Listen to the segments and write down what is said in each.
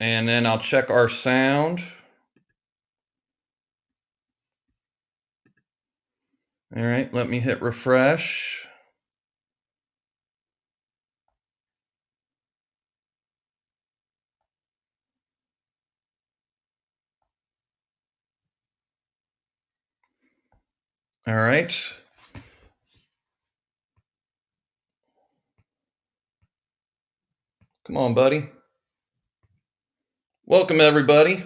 And then I'll check our sound. All right, let me hit refresh. All right. Come on, buddy. Welcome, everybody.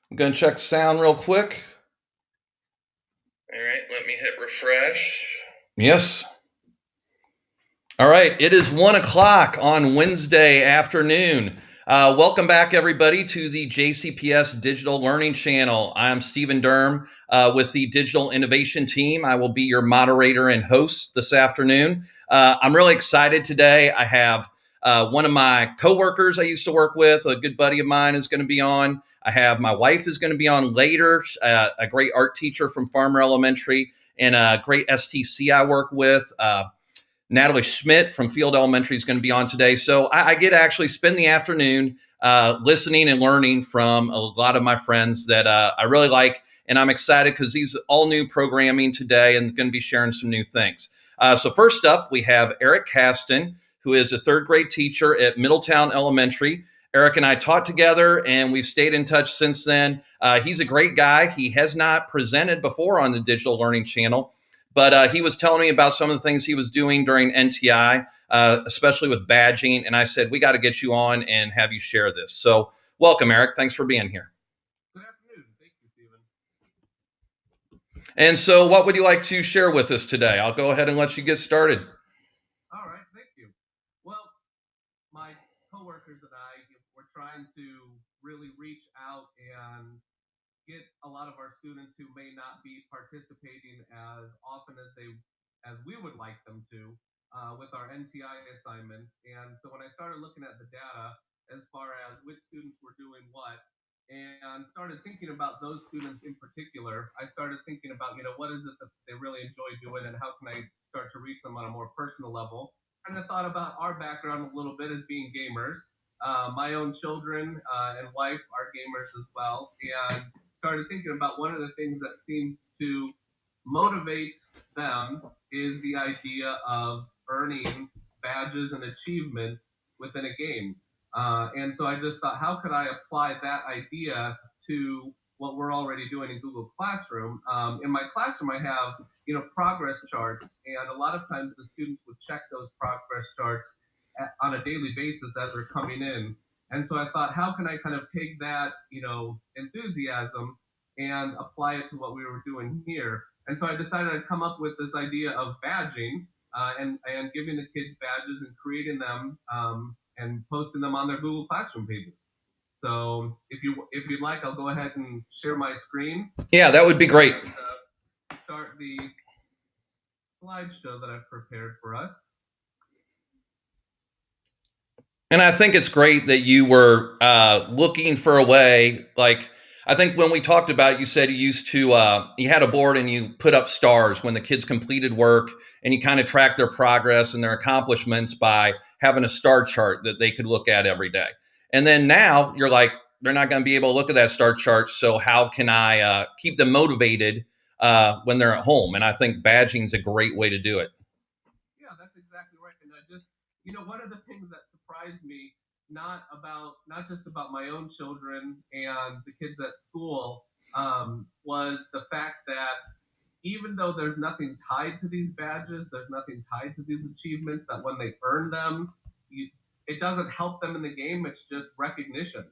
I'm going to check sound real quick. All right, let me hit refresh. Yes. All right, it is 1 o'clock on Wednesday afternoon. Welcome back, everybody, to the JCPS Digital Learning Channel. I'm Stephen Durham with the Digital Innovation Team. I will be your moderator and host this afternoon. I'm really excited today. I have one of my coworkers I used to work with, a good buddy of mine, is going to be on. I have my wife is going to be on later, a great art teacher from Farmer Elementary, and a great STC I work with. Natalie Schmidt from Field Elementary is going to be on today. So I get to actually spend the afternoon listening and learning from a lot of my friends that I really like. And I'm excited because these all new programming today and going to be sharing some new things. So first up, we have Eric Caston, who is a third grade teacher at Middletown Elementary. Eric and I taught together and we've stayed in touch since then. He's a great guy. He has not presented before on the Digital Learning Channel, but he was telling me about some of the things he was doing during NTI, especially with badging. And I said, we got to get you on and have you share this. So welcome, Eric. Thanks for being here. Good afternoon. Thank you, Stephen. And so what would you like to share with us today? I'll go ahead and let you get started. All right. Thank you. Well, my coworkers and I were trying to really reach out and get a lot of our students who may not be participating as often as we would like them to with our NTI assignments. And so when I started looking at the data as far as which students were doing what, and started thinking about those students in particular, I started thinking about, what is it that they really enjoy doing and how can I start to reach them on a more personal level. And I thought about our background a little bit as being gamers. My own children and wife are gamers as well, and started thinking about one of the things that seems to motivate them is the idea of earning badges and achievements within a game. And so I just thought, how could I apply that idea to what we're already doing in Google Classroom? In my classroom, I have progress charts, and a lot of times the students would check those progress charts on a daily basis as they're coming in. And so I thought, how can I kind of take that enthusiasm and apply it to what we were doing here? And so I decided I'd come up with this idea of badging and giving the kids badges and creating them and posting them on their Google Classroom pages. So if you'd like, I'll go ahead and share my screen. Yeah, that would be great. Start the slideshow that I've prepared for us. And I think it's great that you were looking for a way. Like, I think when we talked about, you said you used to, you had a board and you put up stars when the kids completed work, and you kind of track their progress and their accomplishments by having a star chart that they could look at every day. And then now you're like, they're not going to be able to look at that star chart. So how can I keep them motivated when they're at home? And I think badging is a great way to do it. Yeah, that's exactly right. And I just, one of the things that surprised me, not just about my own children and the kids at school, was the fact that even though there's nothing tied to these badges, there's nothing tied to these achievements, that when they earn them, it doesn't help them in the game. It's just recognition.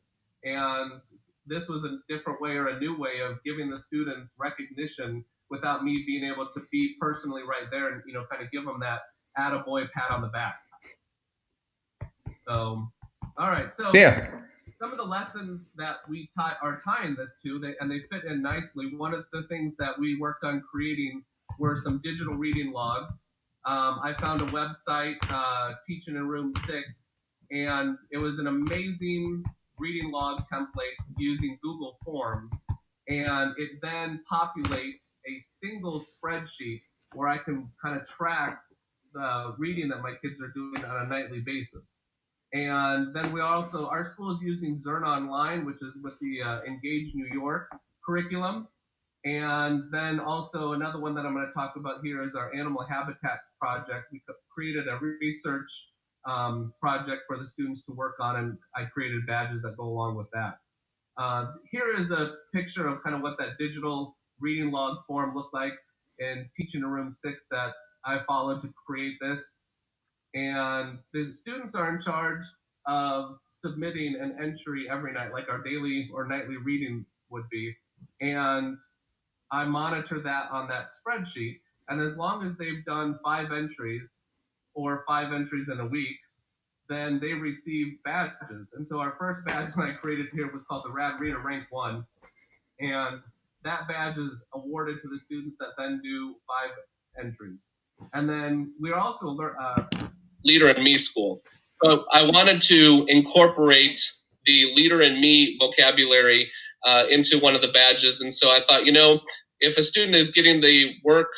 And this was a different way or a new way of giving the students recognition without me being able to be personally right there and kind of give them that attaboy pat on the back. So, all right. So yeah, some of the lessons that we are tying this to, they fit in nicely. One of the things that we worked on creating were some digital reading logs. I found a website, Teaching in Room 6, and it was an amazing reading log template using Google Forms. And it then populates a single spreadsheet where I can kind of track the reading that my kids are doing on a nightly basis. And then our school is using Zern Online, which is with the Engage New York curriculum. And then also another one that I'm going to talk about here is our animal habitats project. We created a research project for the students to work on, and I created badges that go along with that. Here is a picture of kind of what that digital reading log form looked like in Teaching in Room 6 that I followed to create this. And the students are in charge of submitting an entry every night, like our daily or nightly reading would be. And I monitor that on that spreadsheet. And as long as they've done 5 entries or 5 entries in a week, then they receive badges. And so our first badge that I created here was called the Rad Reader Rank 1. And that badge is awarded to the students that then do 5 entries. And then we are also Leader in Me School. So I wanted to incorporate the Leader in Me vocabulary into one of the badges. And so I thought, if a student is getting the work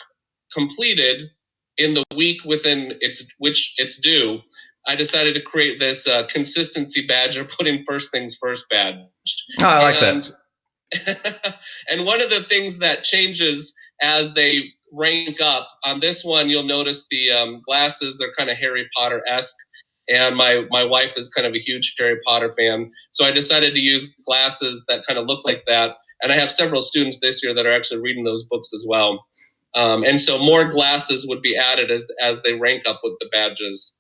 completed in the week within which it's due, I decided to create this consistency badge, or putting first things first badge. Oh, I like that. And one of the things that changes as they rank up, on this one, you'll notice the glasses, they're kind of Harry Potter-esque. And my wife is kind of a huge Harry Potter fan. So I decided to use glasses that kind of look like that. And I have several students this year that are actually reading those books as well. And so more glasses would be added as they rank up with the badges.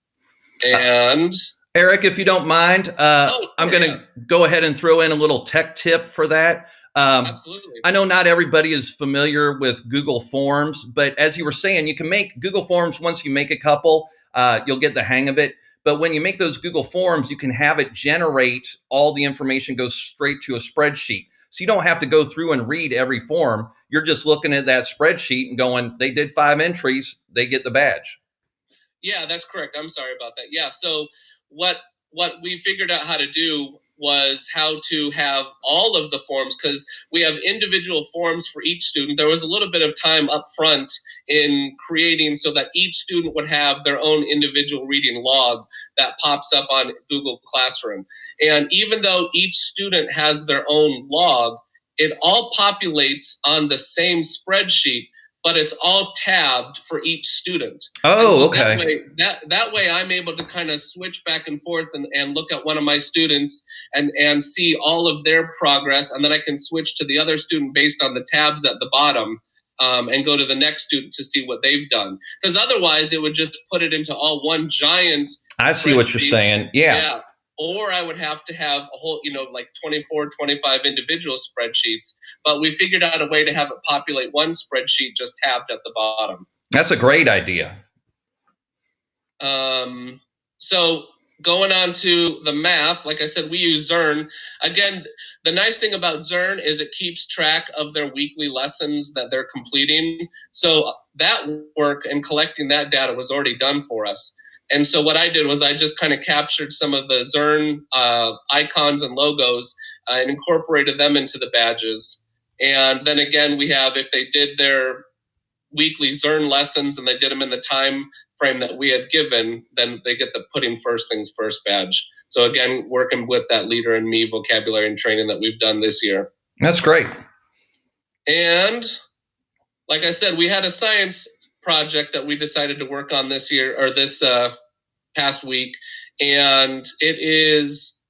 And Eric, if you don't mind, I'm going to go ahead and throw in a little tech tip for that. Absolutely. I know not everybody is familiar with Google Forms, but as you were saying, you can make Google Forms. Once you make a couple, you'll get the hang of it. But when you make those Google Forms, you can have it generate all the information goes straight to a spreadsheet. So you don't have to go through and read every form. You're just looking at that spreadsheet and going, they did 5 entries, they get the badge. Yeah, that's correct. I'm sorry about that. Yeah, so what we figured out how to do was how to have all of the forms, because we have individual forms for each student. There was a little bit of time up front in creating so that each student would have their own individual reading log that pops up on Google Classroom. And even though each student has their own log, it all populates on the same spreadsheet, but it's all tabbed for each student. Oh, so okay. That way I'm able to kind of switch back and forth and look at one of my students and see all of their progress, and then I can switch to the other student based on the tabs at the bottom, and go to the next student to see what they've done. Because otherwise it would just put it into all one giant I see what you're saying. Yeah. Or I would have to have a whole, like 24, 25 individual spreadsheets. But we figured out a way to have it populate one spreadsheet just tabbed at the bottom. That's a great idea. So going on to the math, like I said, we use Zern. Again, the nice thing about Zern is it keeps track of their weekly lessons that they're completing. So that work and collecting that data was already done for us. And so what I did was I just kind of captured some of the Zern icons and logos and incorporated them into the badges. And then again, we have, if they did their weekly Zern lessons and they did them in the time frame that we had given, then they get the putting first things first badge. So again, working with that Leader in Me vocabulary and training that we've done this year. That's great. And like I said, we had a science project that we decided to work on this year, or this past week, and it is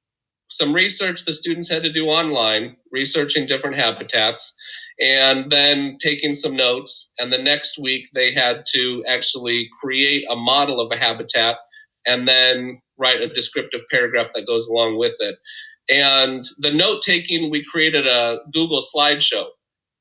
some research the students had to do online, researching different habitats, and then taking some notes. And the next week they had to actually create a model of a habitat and then write a descriptive paragraph that goes along with it. And the note taking, we created a Google slideshow.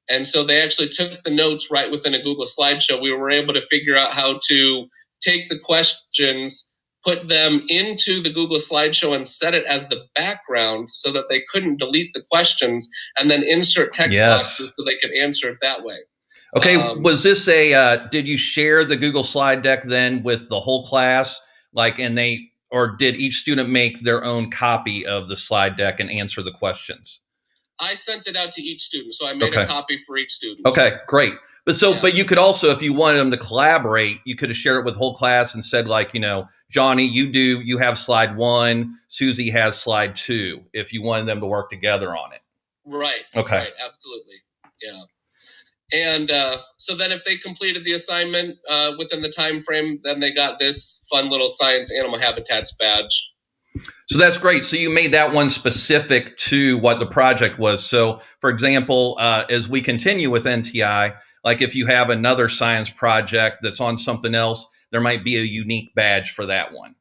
And so they actually took the notes right within a Google slideshow. We were able to figure out how to take the questions, put them into the Google slideshow and set it as the background so that they couldn't delete the questions, and then insert text boxes so they could answer it that way. Okay, was this did you share the Google slide deck then with the whole class? Or did each student make their own copy of the slide deck and answer the questions? I sent it out to each student, so I made a copy for each student. Okay, great. But you could also, if you wanted them to collaborate, you could have shared it with the whole class and said, like, Johnny, you have slide 1, Susie has slide 2, if you wanted them to work together on it. Right. Okay. Right, absolutely. Yeah. And so then if they completed the assignment within the time frame, then they got this fun little science animal habitats badge. So that's great. So you made that one specific to what the project was. So, for example, as we continue with NTI, like if you have another science project that's on something else, there might be a unique badge for that one.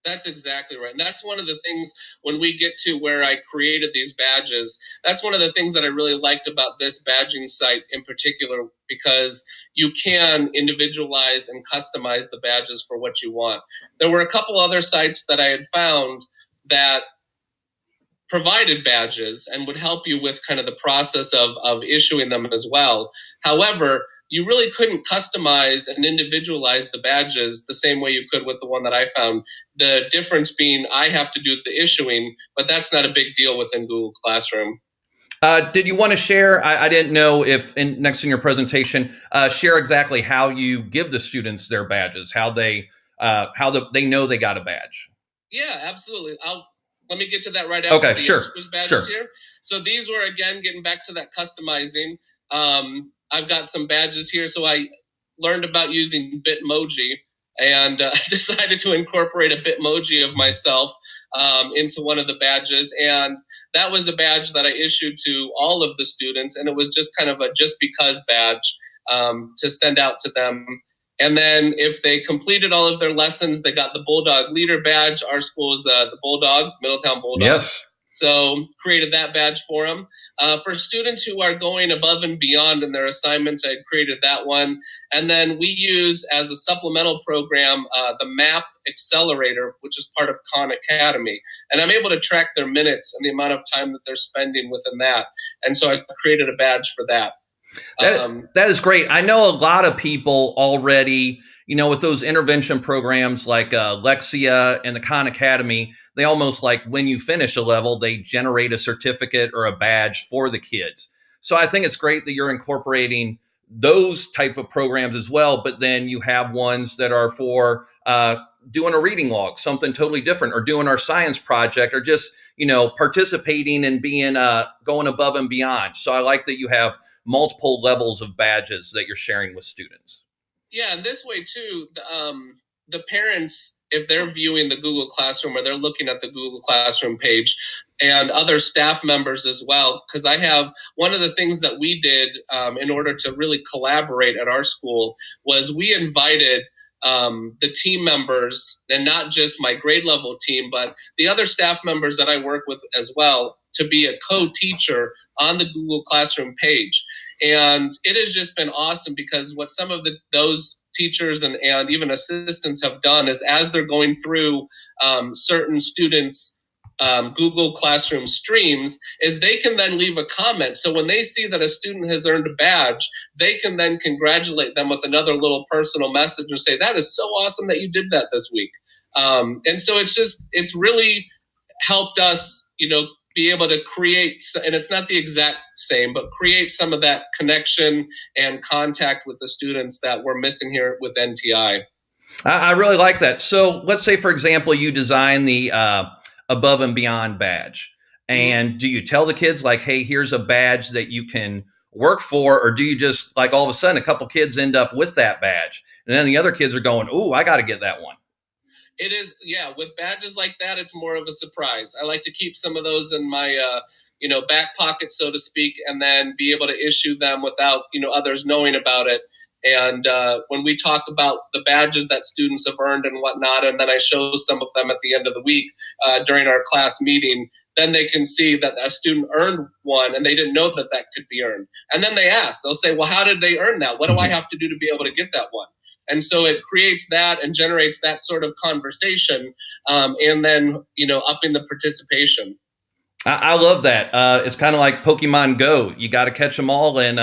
That's exactly right. And that's one of the things when we get to where I created these badges, that's one of the things that I really liked about this badging site in particular, because you can individualize and customize the badges for what you want. There were a couple other sites that I had found that provided badges and would help you with kind of the process of issuing them as well. However, you really couldn't customize and individualize the badges the same way you could with the one that I found. The difference being I have to do the issuing, but that's not a big deal within Google Classroom. Did you want to share? I didn't know if next in your presentation, share exactly how you give the students their badges, how they know they got a badge. Yeah, absolutely. Let me get to that right after the badges here. So these were, again, getting back to that customizing. I've got some badges here. So I learned about using Bitmoji and decided to incorporate a Bitmoji of myself into one of the badges. And that was a badge that I issued to all of the students. And it was just kind of a just because badge to send out to them. And then if they completed all of their lessons, they got the Bulldog Leader badge. Our school is the Bulldogs, Middletown Bulldogs. Yes. So created that badge for them. For students who are going above and beyond in their assignments, I created that one. And then we use as a supplemental program the MAP Accelerator, which is part of Khan Academy. And I'm able to track their minutes and the amount of time that they're spending within that. And so I created a badge for that. That is great. I know a lot of people already, with those intervention programs like Lexia and the Khan Academy, they almost like when you finish a level, they generate a certificate or a badge for the kids. So I think it's great that you're incorporating those type of programs as well, but then you have ones that are for doing a reading log, something totally different, or doing our science project, or just, participating and being going above and beyond. So I like that you have multiple levels of badges that you're sharing with students. Yeah, and this way too, the parents, if they're viewing the Google Classroom or they're looking at the Google Classroom page, and other staff members as well, because I have one of the things that we did in order to really collaborate at our school was we invited the team members, and not just my grade level team, but the other staff members that I work with as well, to be a co-teacher on the Google Classroom page. And it has just been awesome because what some of those teachers and even assistants have done is as they're going through certain students' Google Classroom streams, is they can then leave a comment. So when they see that a student has earned a badge, they can then congratulate them with another little personal message and say, that is so awesome that you did that this week. And so it's really helped us, be able to create, and it's not the exact same, but create some of that connection and contact with the students that we're missing here with NTI. I really like that. So let's say, for example, you design the above and beyond badge. And do you tell the kids like, hey, here's a badge that you can work for? Or do you just like all of a sudden a couple kids end up with that badge and then the other kids are going, ooh, I got to get that one? It is, yeah, with badges like that, it's more of a surprise. I like to keep some of those in my, back pocket, so to speak, and then be able to issue them without, others knowing about it. And when we talk about the badges that students have earned and whatnot, and then I show some of them at the end of the week during our class meeting, then they can see that a student earned one and they didn't know that could be earned. And then they ask, they'll say, well, how did they earn that? What do I have to do to be able to get that one? And so it creates that and generates that sort of conversation, and then, upping the participation. I love that. It's kind of like Pokemon Go. You got to catch them all. And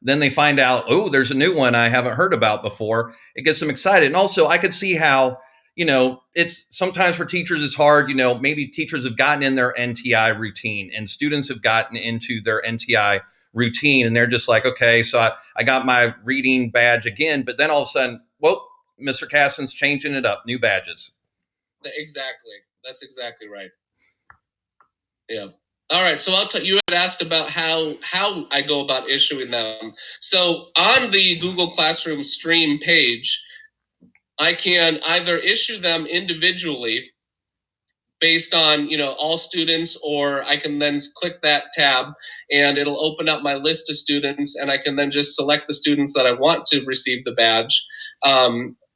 then they find out, oh, there's a new one I haven't heard about before. It gets them excited. And also I could see how, it's sometimes for teachers it's hard. Maybe teachers have gotten in their NTI routine and students have gotten into their NTI routine and they're just like, okay, so I got my reading badge again, but then all of a sudden, whoa, Mr. Caston's changing it up, new badges. Exactly. That's exactly right. Yeah. All right. So you had asked about how I go about issuing them. So on the Google Classroom stream page, I can either issue them individually based on all students, or I can then click that tab and it'll open up my list of students, and I can then just select the students that I want to receive the badge,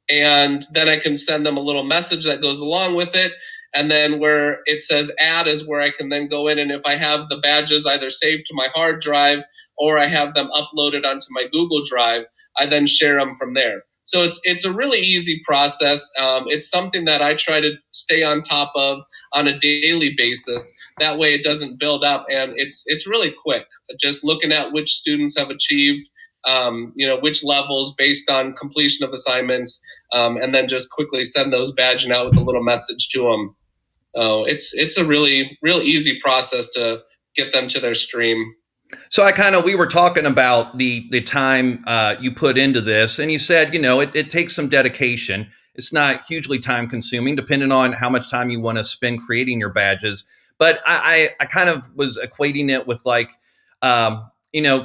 and then I can send them a little message that goes along with it. And then where it says add is where I can then go in, and if I have the badges either saved to my hard drive or I have them uploaded onto my Google Drive, I then share them from there. So it's a really easy process. It's something that I try to stay on top of on a daily basis. That way it doesn't build up, and it's really quick. Just looking at which students have achieved, which levels based on completion of assignments, and then just quickly send those badging out with a little message to them. It's a real easy process to get them to their stream. So we were talking about the time you put into this, and you said, it takes some dedication. It's not hugely time consuming, depending on how much time you want to spend creating your badges. But I kind of was equating it with like,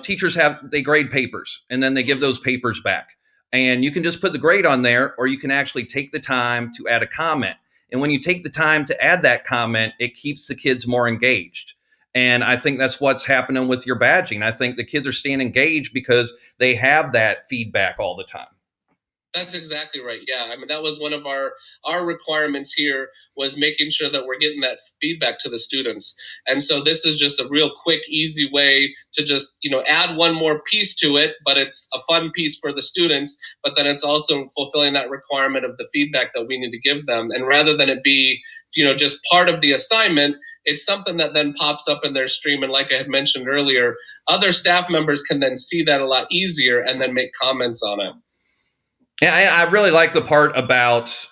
teachers they grade papers and then they give those papers back. And you can just put the grade on there, or you can actually take the time to add a comment. And when you take the time to add that comment, it keeps the kids more engaged. And I think that's what's happening with your badging. I think the kids are staying engaged because they have that feedback all the time. That's exactly right. Yeah, I mean, that was one of our requirements here, was making sure that we're getting that feedback to the students. And so this is just a real quick, easy way to just, add one more piece to it, but it's a fun piece for the students, but then it's also fulfilling that requirement of the feedback that we need to give them. And rather than it be, just part of the assignment, it's something that then pops up in their stream. And like I had mentioned earlier, other staff members can then see that a lot easier and then make comments on it. Yeah, I really like the part about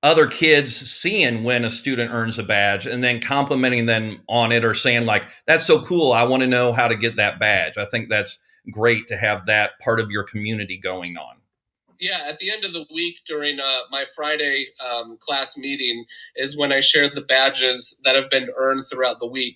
other kids seeing when a student earns a badge and then complimenting them on it, or saying like, that's so cool, I want to know how to get that badge. I think that's great to have that part of your community going on. Yeah, at the end of the week during my Friday class meeting is when I shared the badges that have been earned throughout the week.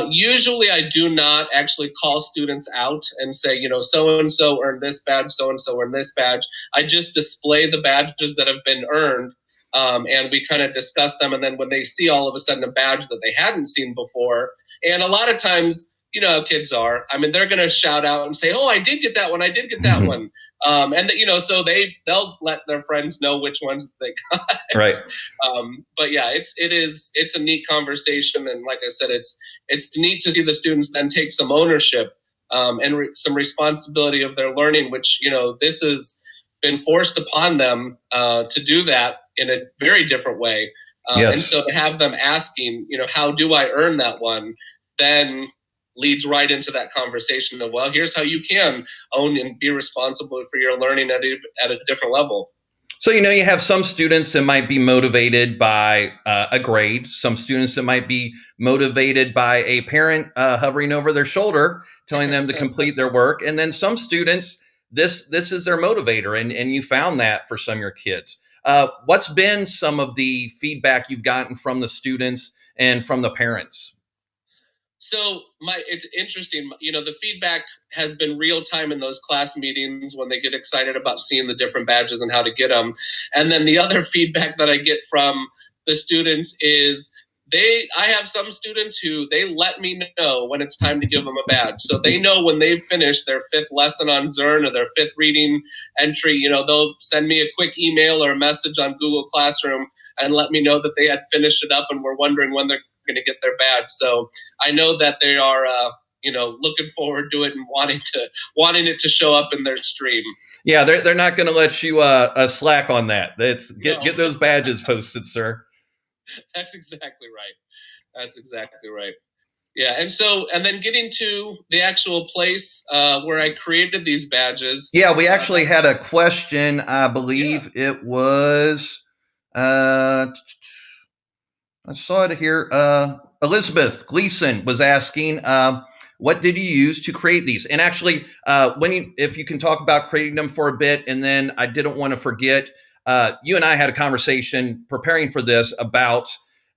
Usually I do not actually call students out and say, so-and-so earned this badge, so-and-so earned this badge. I just display the badges that have been earned, and we kind of discuss them. And then when they see all of a sudden a badge that they hadn't seen before, and a lot of times, how kids are, I mean, they're going to shout out and say, oh, I did get that one, I did get that one. And so they'll let their friends know which ones they got. Right. But yeah, it's a neat conversation, and like I said, it's neat to see the students then take some ownership and some responsibility of their learning, which this has been forced upon them to do that in a very different way. Yes. And so to have them asking, how do I earn that one, then leads right into that conversation of, well, here's how you can own and be responsible for your learning at a different level. So, you have some students that might be motivated by a grade, some students that might be motivated by a parent hovering over their shoulder, telling them to complete their work. And then some students, this is their motivator. And you found that for some of your kids. What's been some of the feedback you've gotten from the students and from the parents? So it's interesting, the feedback has been real time in those class meetings when they get excited about seeing the different badges and how to get them. And then the other feedback that I get from the students is I have some students who they let me know when it's time to give them a badge. So they know when they've finished their 5th lesson on Zern or their 5th reading entry, they'll send me a quick email or a message on Google Classroom and let me know that they had finished it up and were wondering when they're going to get their badge. So I know that they are, looking forward to it and wanting it to show up in their stream. Yeah, they're not going to let you slack on that. Get those badges posted, sir. That's exactly right. Yeah, and then getting to the actual place where I created these badges. Yeah, we actually had a question. I believe it was Uh, I saw it here. Elizabeth Gleason was asking, what did you use to create these? And actually, if you can talk about creating them for a bit, and then I didn't want to forget, you and I had a conversation preparing for this about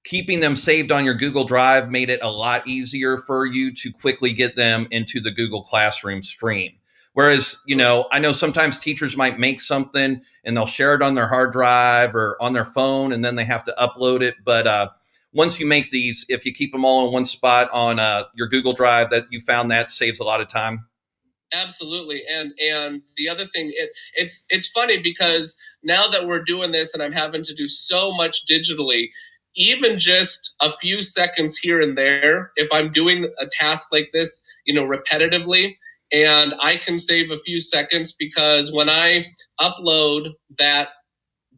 keeping them saved on your Google Drive made it a lot easier for you to quickly get them into the Google Classroom stream. Whereas, I know sometimes teachers might make something and they'll share it on their hard drive or on their phone, and then they have to upload it. But once you make these, if you keep them all in one spot on your Google Drive, that you found that saves a lot of time. Absolutely, and the other thing, it's funny because now that we're doing this and I'm having to do so much digitally, even just a few seconds here and there, if I'm doing a task like this, repetitively, and I can save a few seconds because when I upload that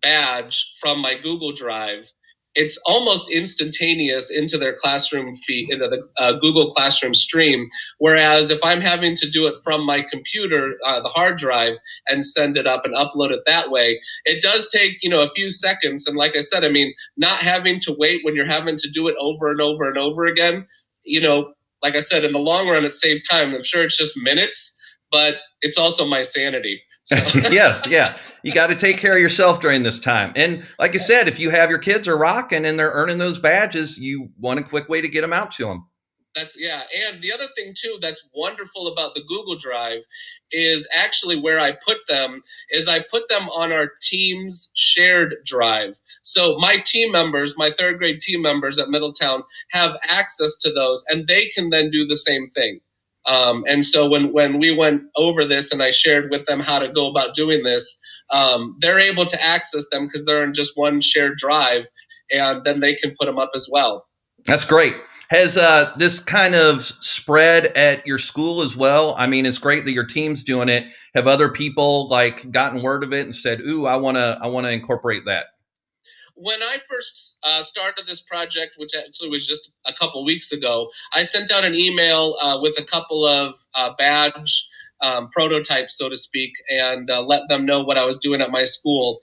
badge from my Google Drive, it's almost instantaneous into their classroom feed, into the Google Classroom stream. Whereas if I'm having to do it from my computer, the hard drive, and send it up and upload it that way, it does take a few seconds. And like I said, not having to wait when you're having to do it over and over and over again. Like I said, in the long run, it saves time. I'm sure it's just minutes, but it's also my sanity. So. Yes, yeah. You got to take care of yourself during this time. And like I said, if you have your kids are rocking and they're earning those badges, you want a quick way to get them out to them. And the other thing too that's wonderful about the Google Drive is actually where I put them on our team's shared drive. So my team members, my third grade team members at Middletown have access to those, and they can then do the same thing. And so when we went over this and I shared with them how to go about doing this, they're able to access them because they're in just one shared drive, and then they can put them up as well. That's great. Has this kind of spread at your school as well? I mean, it's great that your team's doing it. Have other people gotten word of it and said, "Ooh, I want to incorporate that"? When I first started this project, which actually was just a couple weeks ago, I sent out an email with a couple of badge prototypes, so to speak, and let them know what I was doing at my school.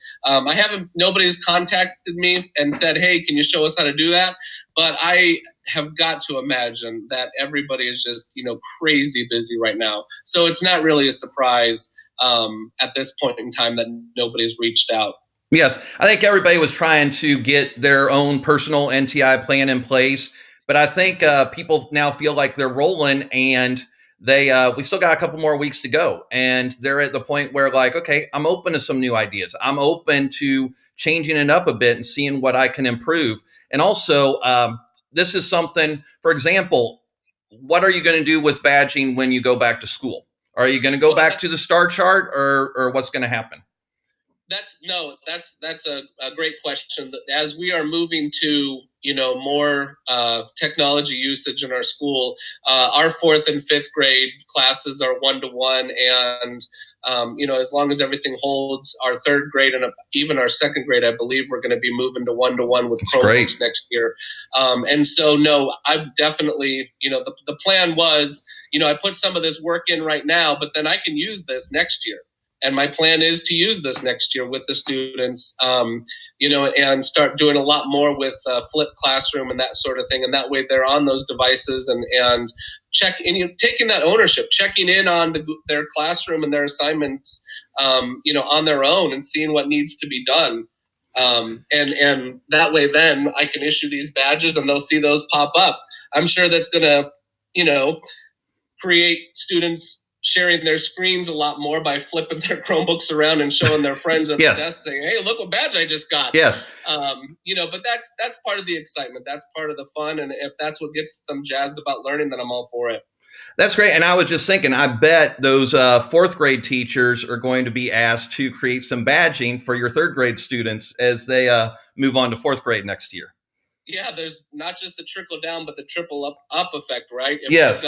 Nobody's contacted me and said, "Hey, can you show us how to do that?" But I have got to imagine that everybody is just, crazy busy right now. So it's not really a surprise at this point in time that nobody's reached out. Yes, I think everybody was trying to get their own personal NTI plan in place, but I think people now feel like they're rolling, and we still got a couple more weeks to go, and they're at the point where okay, I'm open to some new ideas. I'm open to changing it up a bit and seeing what I can improve. And also, this is something, for example, what are you going to do with badging when you go back to school? Are you going to go back to the star chart, or what's going to happen? That's a great question. As we are moving to more technology usage in our school, our fourth and fifth grade classes are 1-to-1, and as long as everything holds, our third grade and even our second grade, I believe we're going to be moving to 1-to-1 with Chromebooks next year. And so no, I definitely the plan was I put some of this work in right now, but then I can use this next year. And my plan is to use this next year with the students, and start doing a lot more with flipped classroom and that sort of thing. And that way they're on those devices and taking that ownership, checking in on their classroom and their assignments, on their own and seeing what needs to be done. And that way then I can issue these badges and they'll see those pop up. I'm sure that's going to, create students sharing their screens a lot more by flipping their Chromebooks around and showing their friends at yes. the desk saying, "Hey, look what badge I just got." Yes. But that's part of the excitement. That's part of the fun. And if that's what gets them jazzed about learning, then I'm all for it. That's great. And I was just thinking, I bet those fourth grade teachers are going to be asked to create some badging for your third grade students as they move on to fourth grade next year. Yeah, there's not just the trickle down, but the triple up effect, right? Yes.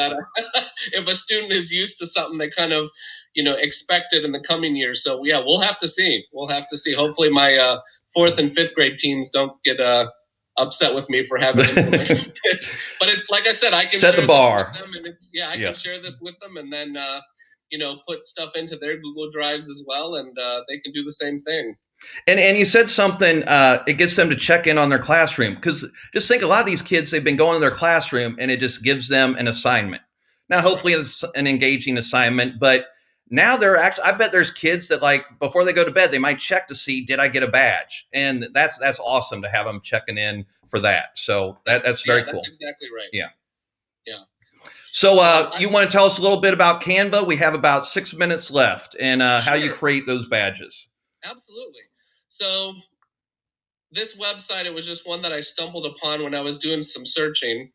If a student is used to something, they kind of, expect it in the coming years. So yeah, we'll have to see. Hopefully my fourth and fifth grade teams don't get upset with me for having implemented this. But it's like I said, I can set the bar. This with them, and I can share this with them, and then put stuff into their Google Drives as well, and they can do the same thing. And you said something, it gets them to check in on their classroom, because just think, a lot of these kids, they've been going to their classroom and it just gives them an assignment. Now, hopefully it's an engaging assignment, but now they're actually, I bet there's kids that, like, before they go to bed, they might check to see, did I get a badge? And that's awesome to have them checking in for that. So that's very cool. That's exactly right. Yeah. Yeah. So you want to tell us a little bit about Canva? We have about 6 minutes left, and how you create those badges. Absolutely. So this website, it was just one that I stumbled upon when I was doing some searching.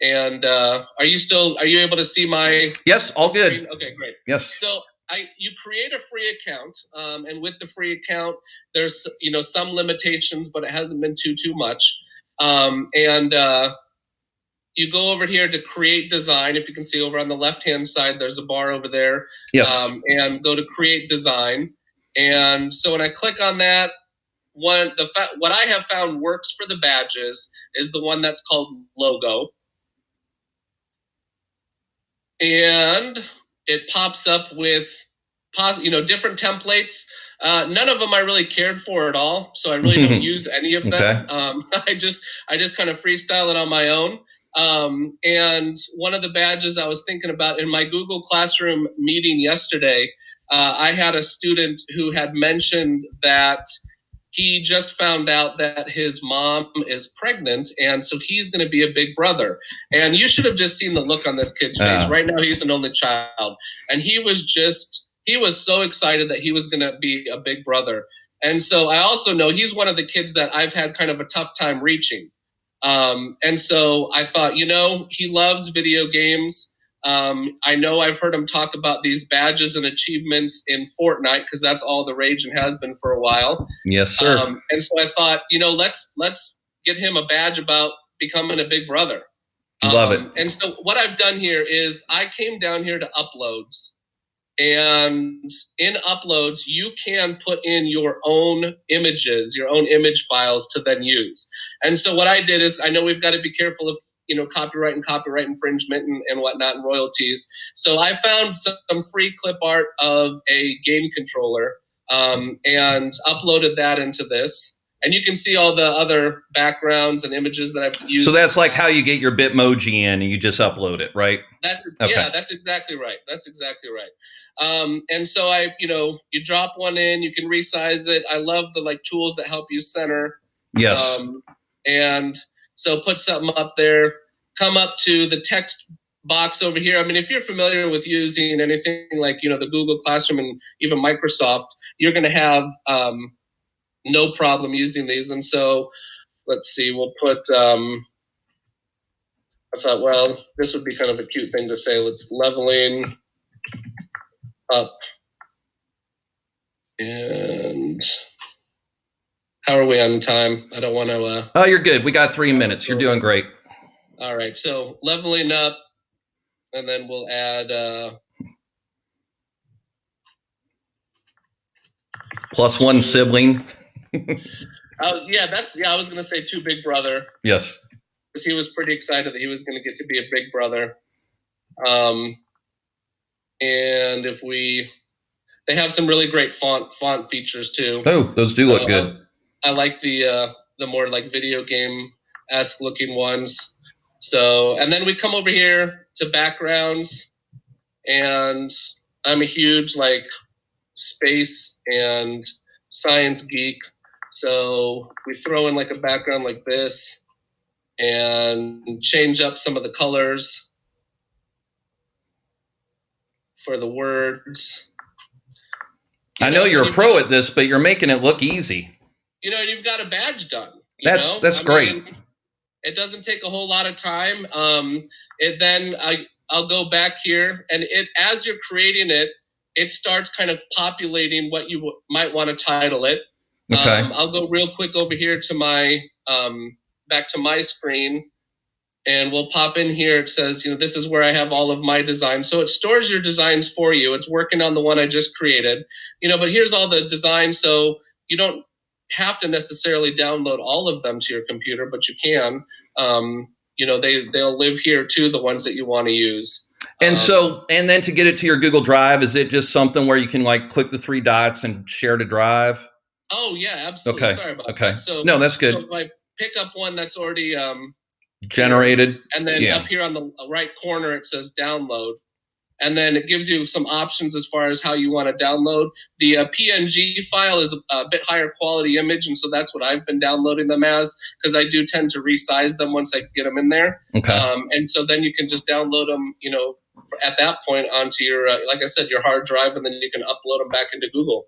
And are you able to see my? Yes, all good. Screen? Okay, great. Yes. So you create a free account, and with the free account, there's some limitations, but it hasn't been too much. You go over here to create design. If you can see over on the left-hand side, there's a bar over there. Yes. And go to create design. And so when I click on that, what I have found works for the badges is the one that's called logo. And it pops up with different templates. None of them I really cared for at all, so I really don't use any of them. Okay. I just kind of freestyle it on my own. And one of the badges I was thinking about in my Google Classroom meeting yesterday, I had a student who had mentioned that he just found out that his mom is pregnant, and so he's going to be a big brother. And you should have just seen the look on this kid's face. Right now, he's an only child, and he was so excited that he was going to be a big brother. And so I also know he's one of the kids that I've had kind of a tough time reaching. And so I thought, he loves video games. I know I've heard him talk about these badges and achievements in Fortnite, because that's all the rage and has been for a while. Yes, sir. And so I thought, let's get him a badge about becoming a big brother. Love it. And so what I've done here is I came down here to uploads. And in uploads, you can put in your own images, your own image files to then use. And so what I did is, I know we've got to be careful of copyright and copyright infringement and whatnot and royalties. So I found some free clip art of a game controller and uploaded that into this. And you can see all the other backgrounds and images that I've used. So that's like how you get your Bitmoji in, and you just upload it, right? Yeah, that's exactly right. That's exactly right. And so you drop one in, you can resize it. I love the tools that help you center. Yes. And so put something up there, come up to the text box over here. I mean, if you're familiar with using anything like, the Google Classroom and even Microsoft, you're going to have no problem using these. And so let's see, we'll put, I thought, well, this would be kind of a cute thing to say. Let's leveling up. And how are we on time? I don't want to. Oh, you're good. We got 3 minutes. You're doing great. All right. So leveling up, and then we'll add. Plus one sibling. I was going to say two big brother. Yes. Because he was pretty excited that he was going to get to be a big brother. And they have some really great font features too. Oh, those do look good. I like the more video game-esque looking ones. So, and then we come over here to backgrounds, and I'm a huge space and science geek. So we throw in a background like this and change up some of the colors for the words. I know you're a pro at this, but you're making it look easy. You've got a badge done. That's great. It doesn't take a whole lot of time. I'll go back here, and as you're creating it, it starts kind of populating what you might want to title it. Okay. I'll go real quick over here to my back to my screen, and we'll pop in here. It says, this is where I have all of my designs. So it stores your designs for you. It's working on the one I just created. But here's all the designs, so you don't have to necessarily download all of them to your computer, but you can. They'll live here too, the ones that you want to use. And then to get it to your Google Drive, is it just something where you can click the 3 dots and share to Drive? Oh yeah, absolutely. Okay. Sorry about Okay. that. So no, that's good. So if I pick up one that's already Generated. here, and then up here on the right corner it says download, and then it gives you some options as far as how you want to download. The PNG file is a bit higher quality image, and so that's what I've been downloading them as, because I do tend to resize them once I get them in there. Okay. And so then you can just download them, at that point onto your, like I said, your hard drive, and then you can upload them back into Google.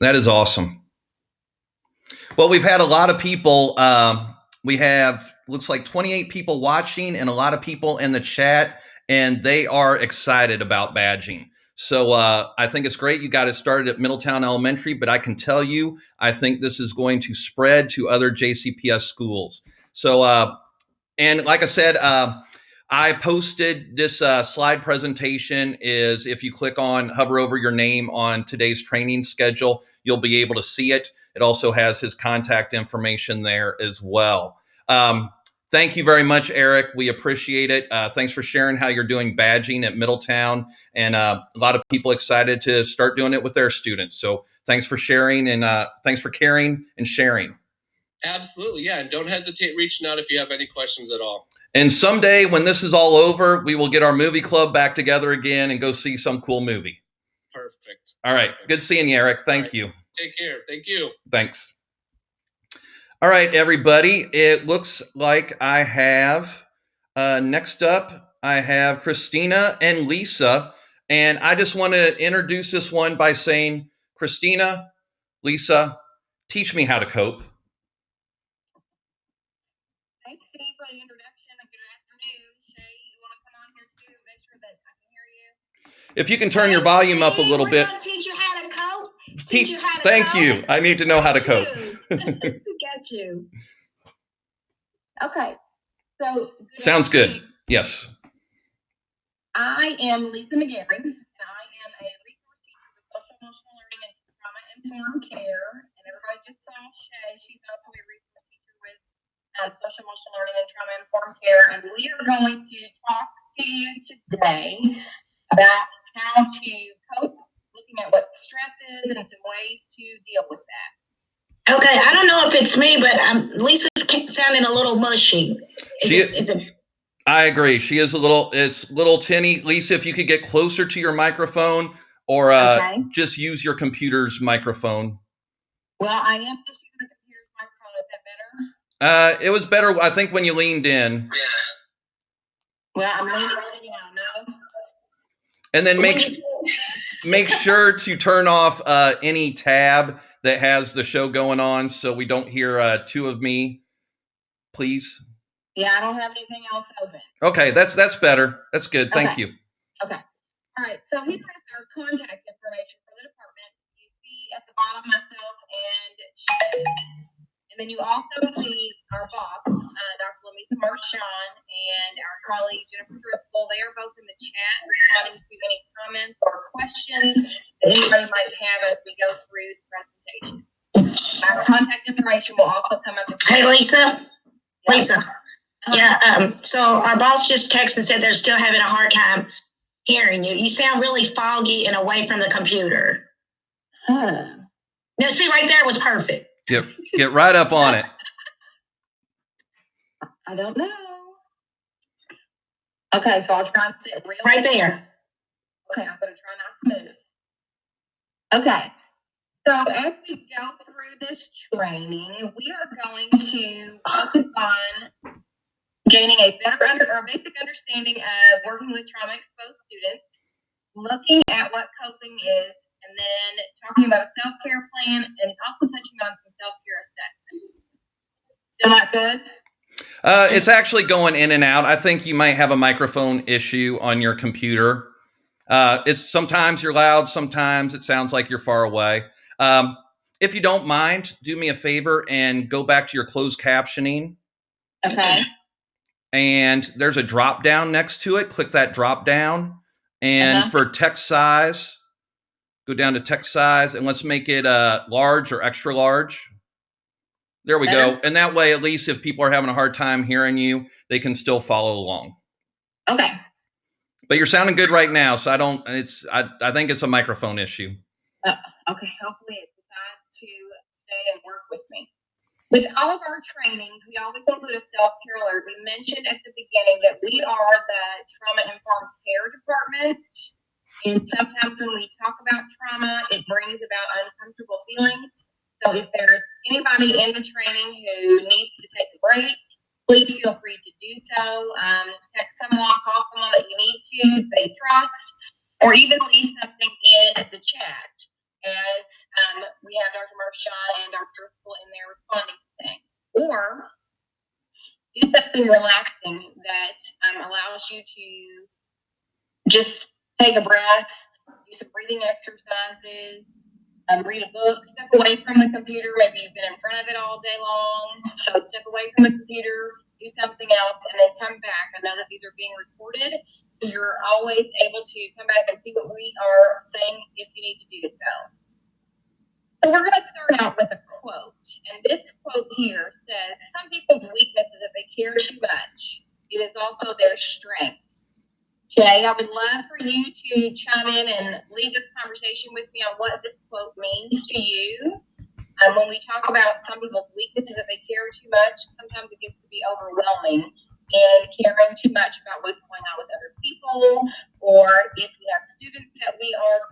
That is awesome. Well, we've had a lot of people. We have, looks like 28 people watching and a lot of people in the chat, and they are excited about badging. So I think it's great. You got it started at Middletown Elementary, but I can tell you, I think this is going to spread to other JCPS schools. So, and like I said, I posted this slide presentation. Is if you hover over your name on today's training schedule, you'll be able to see it. It also has his contact information there as well. Thank you very much, Eric. We appreciate it. Thanks for sharing how you're doing badging at Middletown, and a lot of people excited to start doing it with their students. So thanks for sharing, and thanks for caring and sharing. Absolutely, yeah. And don't hesitate reaching out if you have any questions at all. And someday when this is all over, we will get our movie club back together again and go see some cool movie. Perfect. All right. Perfect. Good seeing you, Eric. Thank you. Take care. Thank you. Thanks. All right, everybody. It looks like I have, next up, I have Christina and Lisa. And I just want to introduce this one by saying, Christina, Lisa, teach me how to cope. Thanks, Steve, for the introduction. Good afternoon. Shay, you want to come on here too? Make sure that I can hear you. If you can turn your volume up a little bit. We're going to teach you how to cope. Thank you. I need to know how to cope. Got you. Okay. So sounds good. Yes. I am Lisa McGarry, and I am a resource teacher with social emotional learning and trauma-informed care. And everybody just saw Shay. She's also a resource teacher with social emotional learning and trauma-informed care. And we are going to talk to you today about how to cope, looking at what stress is and some ways to deal with that. Okay, I don't know if it's me, but Lisa's sounding a little mushy. I agree. She is it's a little tinny. Lisa, if you could get closer to your microphone, or just use your computer's microphone. Well, I am just using the computer's microphone. Is that better? It was better, I think, when you leaned in. Well, I'm leaning in now, no? And then make sure to turn off any tab that has the show going on, so we don't hear two of me, please. Yeah, I don't have anything else open. Okay, that's better. That's good. Thank you. Okay. All right. So here is our contact information for the department. You see at the bottom myself and Shay. And then you also see our boss, Dr. Lamisa Marchand, and our colleague Jennifer Driscoll. They are both in the chat responding to any comments or questions that anybody might have as we go through the presentation. Our contact information will also come up. Hey, Lisa. Yeah. Lisa. Yeah. So our boss just texted and said they're still having a hard time hearing you. You sound really foggy and away from the computer. Huh. No, see, right there was perfect. Get right up on it. I don't know. Okay, so I'll try and sit right there. Okay, I'm going to try not to move. Okay, so as we go through this training, we are going to focus on gaining a basic understanding of working with trauma-exposed students, looking at what coping is, and then talking about a self-care plan, and also touching on some self-care assessments. Still not good? It's actually going in and out. I think you might have a microphone issue on your computer. It's sometimes you're loud, sometimes it sounds like you're far away. If you don't mind, do me a favor and go back to your closed captioning. Okay. And there's a drop down next to it. Click that drop down. And for text size, go down to text size and let's make it large or extra large. There we go. And that way, at least if people are having a hard time hearing you, they can still follow along. Okay. But you're sounding good right now, so I think it's a microphone issue. Okay. Hopefully it decides to stay and work with me. With all of our trainings, we always include a self-care alert. We mentioned at the beginning that we are the trauma-informed care department. And sometimes when we talk about trauma, it brings about uncomfortable feelings. So if there's anybody in the training who needs to take a break, please feel free to do so. Text someone, call someone that you need to, they trust, or even leave something in the chat as we have Dr. Marchand and Dr. Driscoll in there responding to things. Or do something relaxing that allows you to just take a breath, do some breathing exercises, read a book, step away from the computer. Maybe you've been in front of it all day long, so step away from the computer, do something else, and then come back. I know that these are being recorded, so you're always able to come back and see what we are saying if you need to do so. So we're going to start out with a quote, and this quote here says, "Some people's weakness is that they care too much. It is also their strength." Jay, I would love for you to chime in and lead this conversation with me on what this quote means to you. When we talk about some people's weaknesses that they care too much, sometimes it gets to be overwhelming and caring too much about what's going on with other people, or if we have students that we are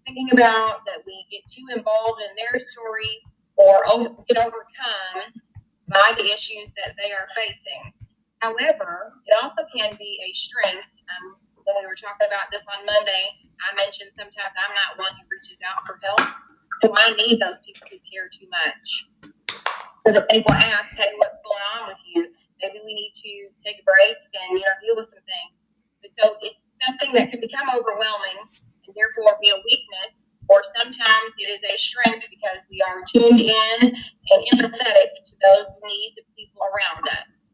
thinking about, that we get too involved in their stories or get overcome by the issues that they are facing. However, it also can be a strength. When we were talking about this on Monday, I mentioned sometimes I'm not one who reaches out for help, so I need those people who care too much. So that they will ask, "Hey, what's going on with you? Maybe we need to take a break and deal with some things." But so it's something that can become overwhelming and therefore be a weakness, or sometimes it is a strength because we are tuned in and empathetic to those needs of people around us.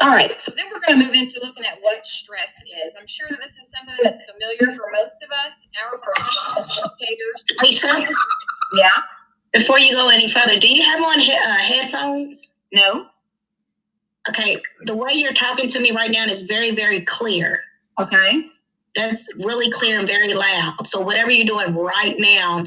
All right, so then we're going to move into looking at what stress is. I'm sure that this is something that's familiar for most of us, our professional educators. Lisa, Yeah? before you go any further, do you have on headphones? No? Okay, the way you're talking to me right now is very, very clear. Okay. That's really clear and very loud. So whatever you're doing right now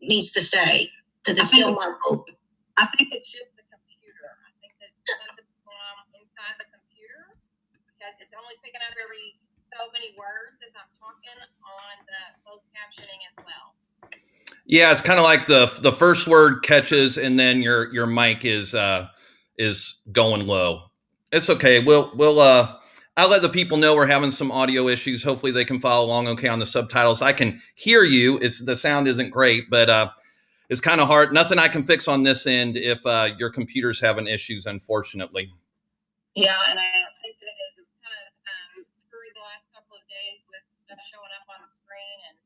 needs to stay, because it's still muffled. I think it's just the computer. I think that something's going on inside the computer, because it's only picking up every so many words as I'm talking on the closed captioning as well. Yeah, it's kind of like the first word catches, and then your mic is going low. It's okay. I'll let the people know we're having some audio issues. Hopefully they can follow along okay on the subtitles. I can hear you. The sound isn't great, but it's kind of hard. Nothing I can fix on this end if your computer's having issues, unfortunately. Yeah, and I think that it is kind of screwy the last couple of days with stuff showing up on the screen and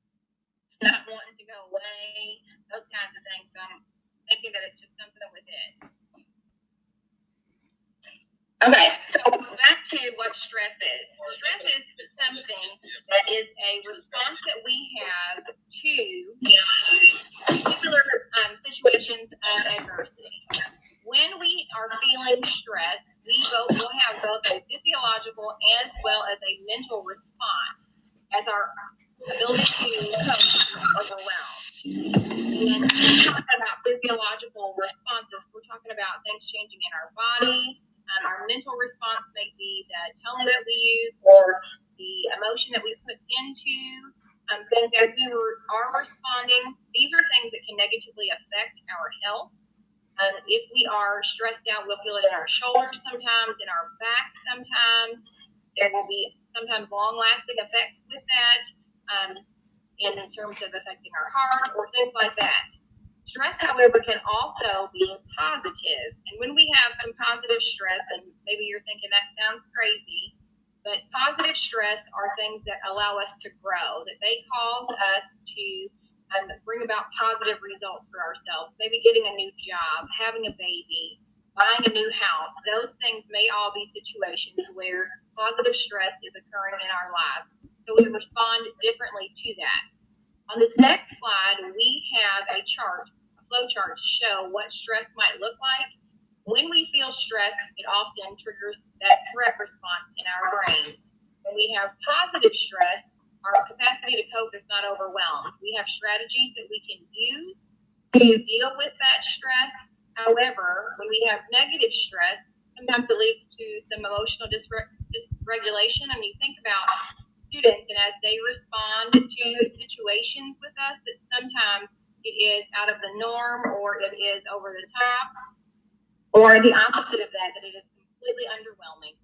not wanting to go away, those kinds of things. So I'm thinking that it's just something with it. Okay, so back to what stress is. Stress is something that is a response that we have to particular situations of adversity. When we are feeling stress, we'll have both a physiological as well as a mental response as our ability to cope with overwhelm. And when we're talking about physiological responses, we're talking about things changing in our bodies. Our mental response may be the tone that we use or the emotion that we put into things as we are responding. These are things that can negatively affect our health. If we are stressed out, we'll feel it in our shoulders sometimes, in our back sometimes. There will be sometimes long-lasting effects with that in terms of affecting our heart or things like that. Stress, however, can also be positive. And when we have some positive stress, and maybe you're thinking that sounds crazy, but positive stress are things that allow us to grow, that they cause us to bring about positive results for ourselves. Maybe getting a new job, having a baby, buying a new house. Those things may all be situations where positive stress is occurring in our lives. So we respond differently to that. On this next slide, we have a chart, a flow chart to show what stress might look like. When we feel stress, it often triggers that threat response in our brains. When we have positive stress, our capacity to cope is not overwhelmed. We have strategies that we can use to deal with that stress. However, when we have negative stress, sometimes it leads to some emotional dysregulation. I mean, think about students and as they respond to situations with us, that sometimes it is out of the norm or it is over the top, or the opposite of that, that it is completely underwhelming.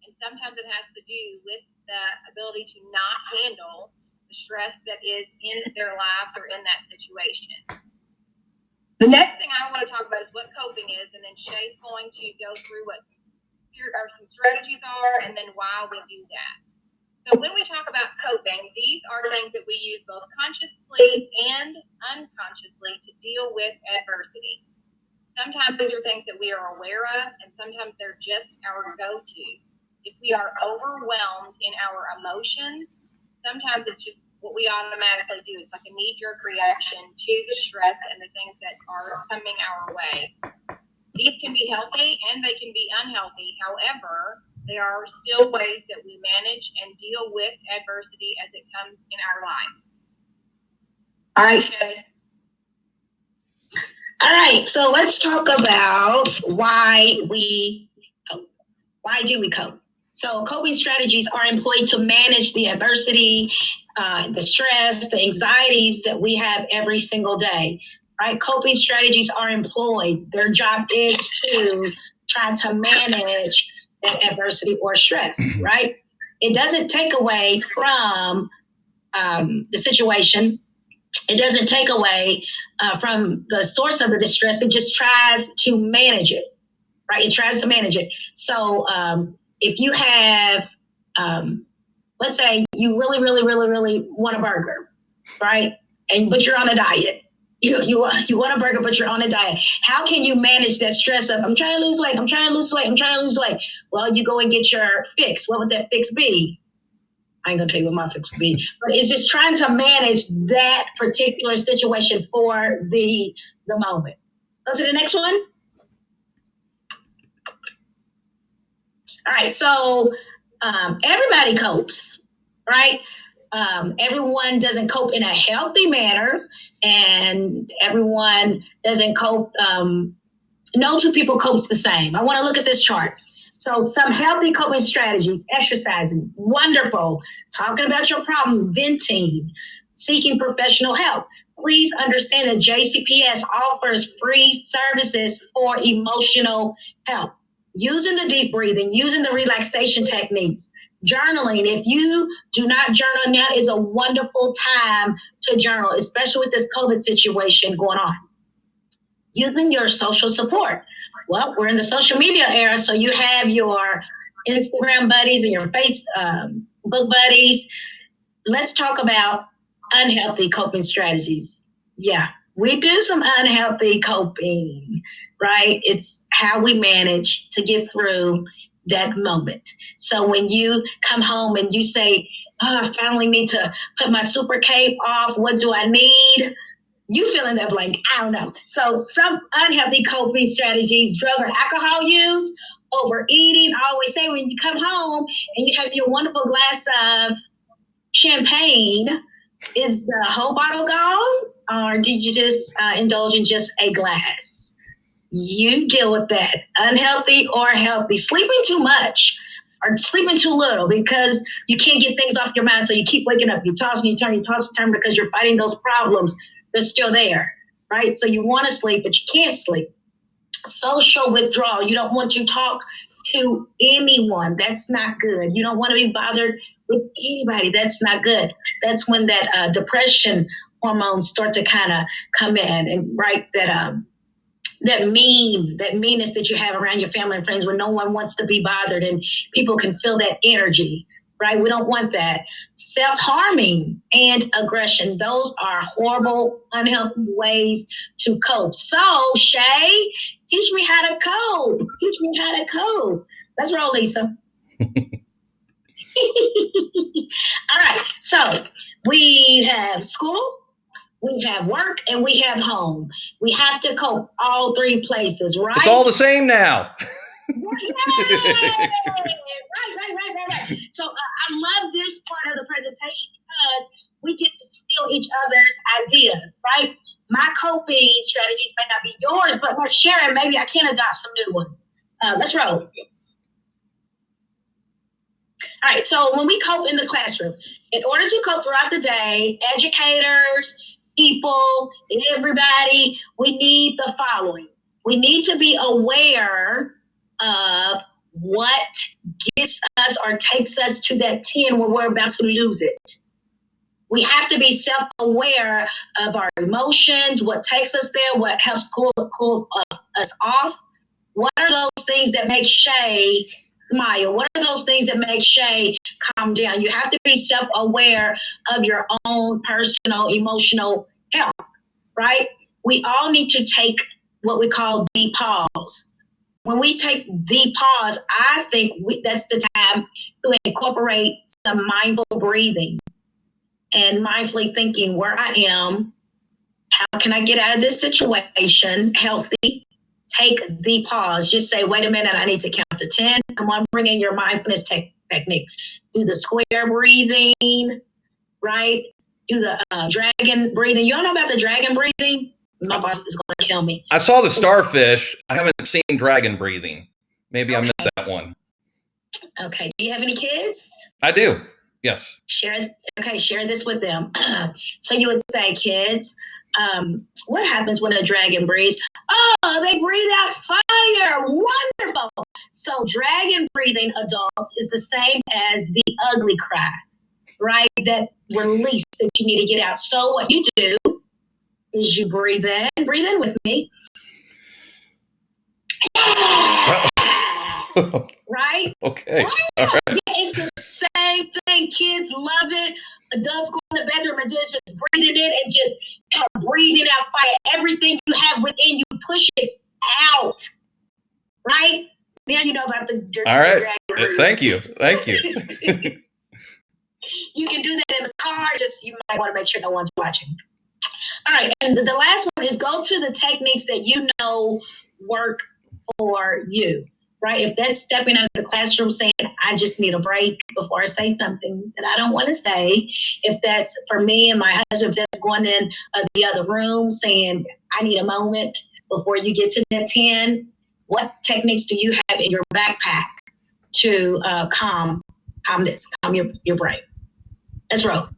And sometimes it has to do with the ability to not handle the stress that is in their lives or in that situation. The next thing I want to talk about is what coping is, and then Shay's going to go through what some strategies are and then why we do that. So when we talk about coping, these are things that we use both consciously and unconsciously to deal with adversity. Sometimes these are things that we are aware of, and sometimes they're just our go-tos. If we are overwhelmed in our emotions, sometimes it's just what we automatically do. It's like a knee-jerk reaction to the stress and the things that are coming our way. These can be healthy and they can be unhealthy. However, there are still ways that we manage and deal with adversity as it comes in our life. All right, Shay. All right, so let's talk about why do we cope? So coping strategies are employed to manage the adversity, the stress, the anxieties that we have every single day, right? Coping strategies are employed. Their job is to try to manage that adversity or stress, right? It doesn't take away from the situation. It doesn't take away from the source of the distress. It just tries to manage it, right? It tries to manage it. So if you have, let's say you really want a burger, right? But you're on a diet. You want a burger, but you're on a diet. How can you manage that stress of, I'm trying to lose weight, I'm trying to lose weight, I'm trying to lose weight? Well, you go and get your fix. What would that fix be? I ain't gonna tell you what my fix would be, but it's just trying to manage that particular situation for the moment. Go to the next one. All right, so everybody copes, right? Everyone doesn't cope in a healthy manner, and everyone doesn't cope. No two people copes the same. I want to look at this chart. So some healthy coping strategies: exercising, wonderful, talking about your problem, venting, seeking professional help. Please understand that JCPS offers free services for emotional help. Using the deep breathing, using the relaxation techniques, journaling. If you do not journal now, is a wonderful time to journal, especially with this COVID situation going on. Using your social support. Well, we're in the social media era, so you have your Instagram buddies and your Facebook buddies. Let's talk about unhealthy coping strategies. Yeah, we do some unhealthy coping, right? It's how we manage to get through that moment. So when you come home and you say, oh, I finally need to put my super cape off, what do I need? You fill in that blank, I don't know. So some unhealthy coping strategies: drug or alcohol use, overeating. I always say when you come home and you have your wonderful glass of champagne, is the whole bottle gone? Or did you just indulge in just a glass? You deal with that, unhealthy or healthy. Sleeping too much or sleeping too little because you can't get things off your mind. So you keep waking up, you toss and you turn, because you're fighting those problems. They're still there, right? So you want to sleep, but you can't sleep. Social withdrawal. You don't want to talk to anyone. That's not good. You don't want to be bothered with anybody. That's not good. That's when that depression hormones start to kind of come in, and right, that meanness that you have around your family and friends, when no one wants to be bothered and people can feel that energy, right? We don't want that. Self-harming and aggression. Those are horrible, unhealthy ways to cope. So, Shay, teach me how to cope. Teach me how to cope. Let's roll, Lisa. All right. So we have school, we have work, and we have home. We have to cope all three places, right? It's all the same now. Right. So I love this part of the presentation because we get to steal each other's ideas, right? my coping strategies may not be yours, but let's share and maybe I can adopt some new ones. Let's roll. All right, so when we cope in the classroom, in order to cope throughout the day, educators, people, everybody, we need the following. We need to be aware of what gets us or takes us to that 10 when we're about to lose it. We have to be self-aware of our emotions, what takes us there, what helps cool us off. What are those things that make Shay smile? What are those things that make Shay calm down? You have to be self-aware of your own personal emotional health, right? We all need to take what we call the pause. When we take the pause, I think that's the time to incorporate some mindful breathing and mindfully thinking where I am, how can I get out of this situation healthy? Take the pause. Just say, wait a minute, I need to count to 10. Come on, bring in your mindfulness techniques. Do the square breathing, right? Do the dragon breathing. You all know about the dragon breathing? My boss is going to kill me. I saw the starfish. I haven't seen dragon breathing. Maybe I missed that one. Okay. Do you have any kids? I do. Yes. Share this with them. So you would say, kids, what happens when a dragon breathes? Oh, they breathe out fire. Wonderful. So dragon breathing, adults, is the same as the ugly cry, right? That release that you need to get out. So what you do is you breathe in with me. Right? Okay. Right? All right. Yeah, it's the same thing. Kids love it. Adults go in the bedroom and just breathing in and just breathing out fire. Everything you have within you, push it out. Right? Now you know about the all right. Thank you. You can do that in the car. Just you might want to make sure no one's watching. All right, and the last one is go to the techniques that you know work for you. Right? If that's stepping out of the classroom saying, I just need a break before I say something that I don't want to say. If that's for me and my husband, if that's going in the other room saying, I need a moment before you get to that 10, what techniques do you have in your backpack to calm your brain? Let's roll.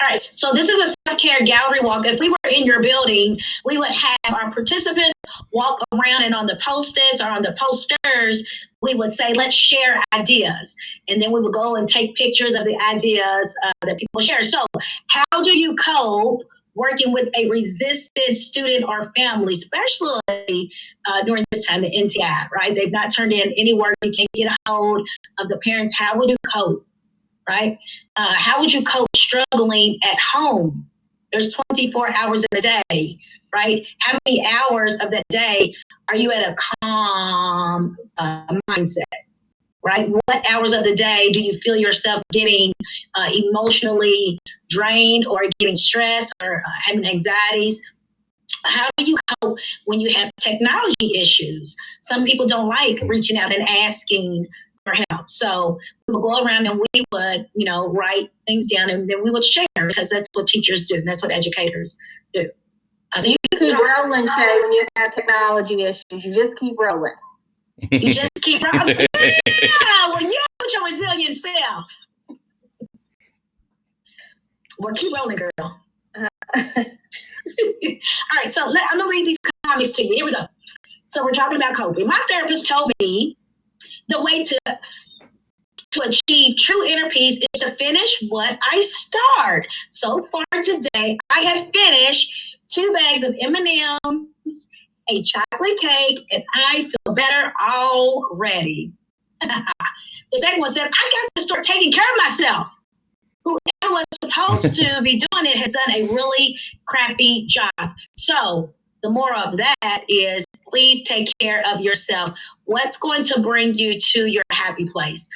All right, so this is a self-care gallery walk. If we were in your building, we would have our participants walk around, and on the post-its or on the posters, we would say, let's share ideas. And then we would go and take pictures of the ideas that people share. So how do you cope working with a resistant student or family, especially during this time, the NTI, right? They've not turned in any work. You can't get a hold of the parents. How would you cope? Right? How would you cope struggling at home? There's 24 hours in a day, right? How many hours of that day are you at a calm mindset, right? What hours of the day do you feel yourself getting emotionally drained or getting stressed or having anxieties? How do you cope when you have technology issues? Some people don't like reaching out and asking for help. So we would go around and we would, write things down and then we would share because that's what teachers do. And that's what educators do. So you keep rolling, Shay, when you have technology issues. You just keep rolling. You just keep rolling. Yeah, well, you're with your resilient self. Well, keep rolling, girl. All right, so I'm going to read these comments to you. Here we go. So we're talking about coping. My therapist told me the way to achieve true inner peace is to finish what I start. So far today, I have finished 2 bags of M&Ms, a chocolate cake, and I feel better already. The second one said, I got to start taking care of myself. Whoever was supposed to be doing it has done a really crappy job. So the moral of that is please take care of yourself. What's going to bring you to your happy place?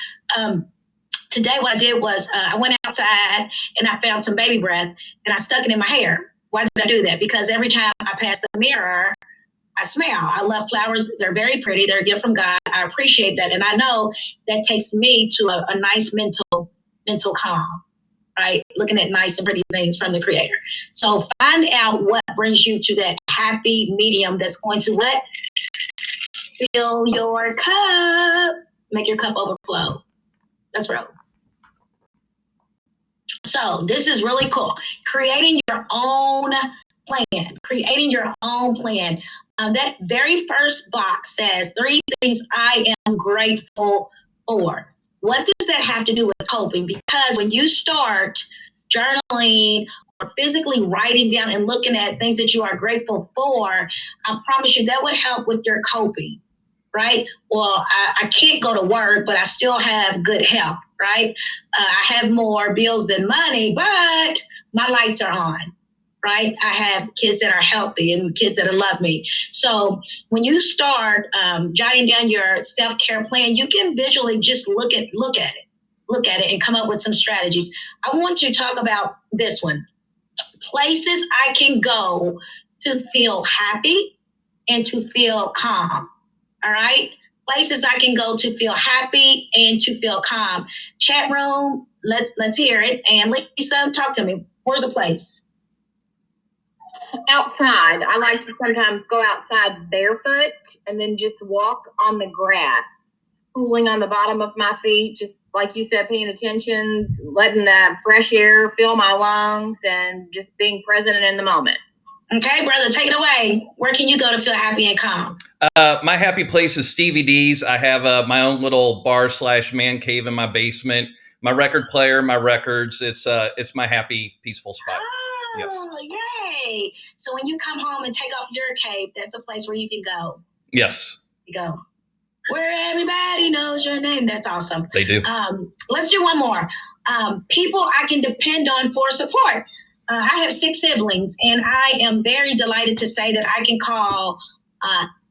Today, what I did was I went outside and I found some baby breath and I stuck it in my hair. Why did I do that? Because every time I pass the mirror, I smell. I love flowers. They're very pretty. They're a gift from God. I appreciate that. And I know that takes me to a nice mental calm. right? Looking at nice and pretty things from the Creator. So find out what brings you to that happy medium that's going to what? Fill your cup. Make your cup overflow. Let's roll. So this is really cool. Creating your own plan. Creating your own plan. That very first box says 3 things I am grateful for. What does that have to do with coping? Because when you start journaling or physically writing down and looking at things that you are grateful for, I promise you that would help with your coping. Right? Well, I can't go to work, but I still have good health, right? I have more bills than money, but my lights are on, right? I have kids that are healthy and kids that love me. So when you start jotting down your self-care plan, you can visually just look at it and come up with some strategies. I want to talk about this one. Places I can go to feel happy and to feel calm. All right. Places I can go to feel happy and to feel calm. Chat room, let's hear it. And Lisa, talk to me. Where's a place? Outside. I like to sometimes go outside barefoot and then just walk on the grass, cooling on the bottom of my feet, just like you said, paying attention, letting the fresh air fill my lungs, and just being present and in the moment. Okay, brother, take it away. Where can you go to feel happy and calm? My happy place is Stevie D's. I have my own little bar/man cave in my basement. My record player, my records. It's my happy, peaceful spot. Oh, yes. Yay. So when you come home and take off your cape, that's a place where you can go. Yes. You go. Where everybody knows your name. That's awesome. They do. Let's do one more. People I can depend on for support. I have 6 siblings, and I am very delighted to say that I can call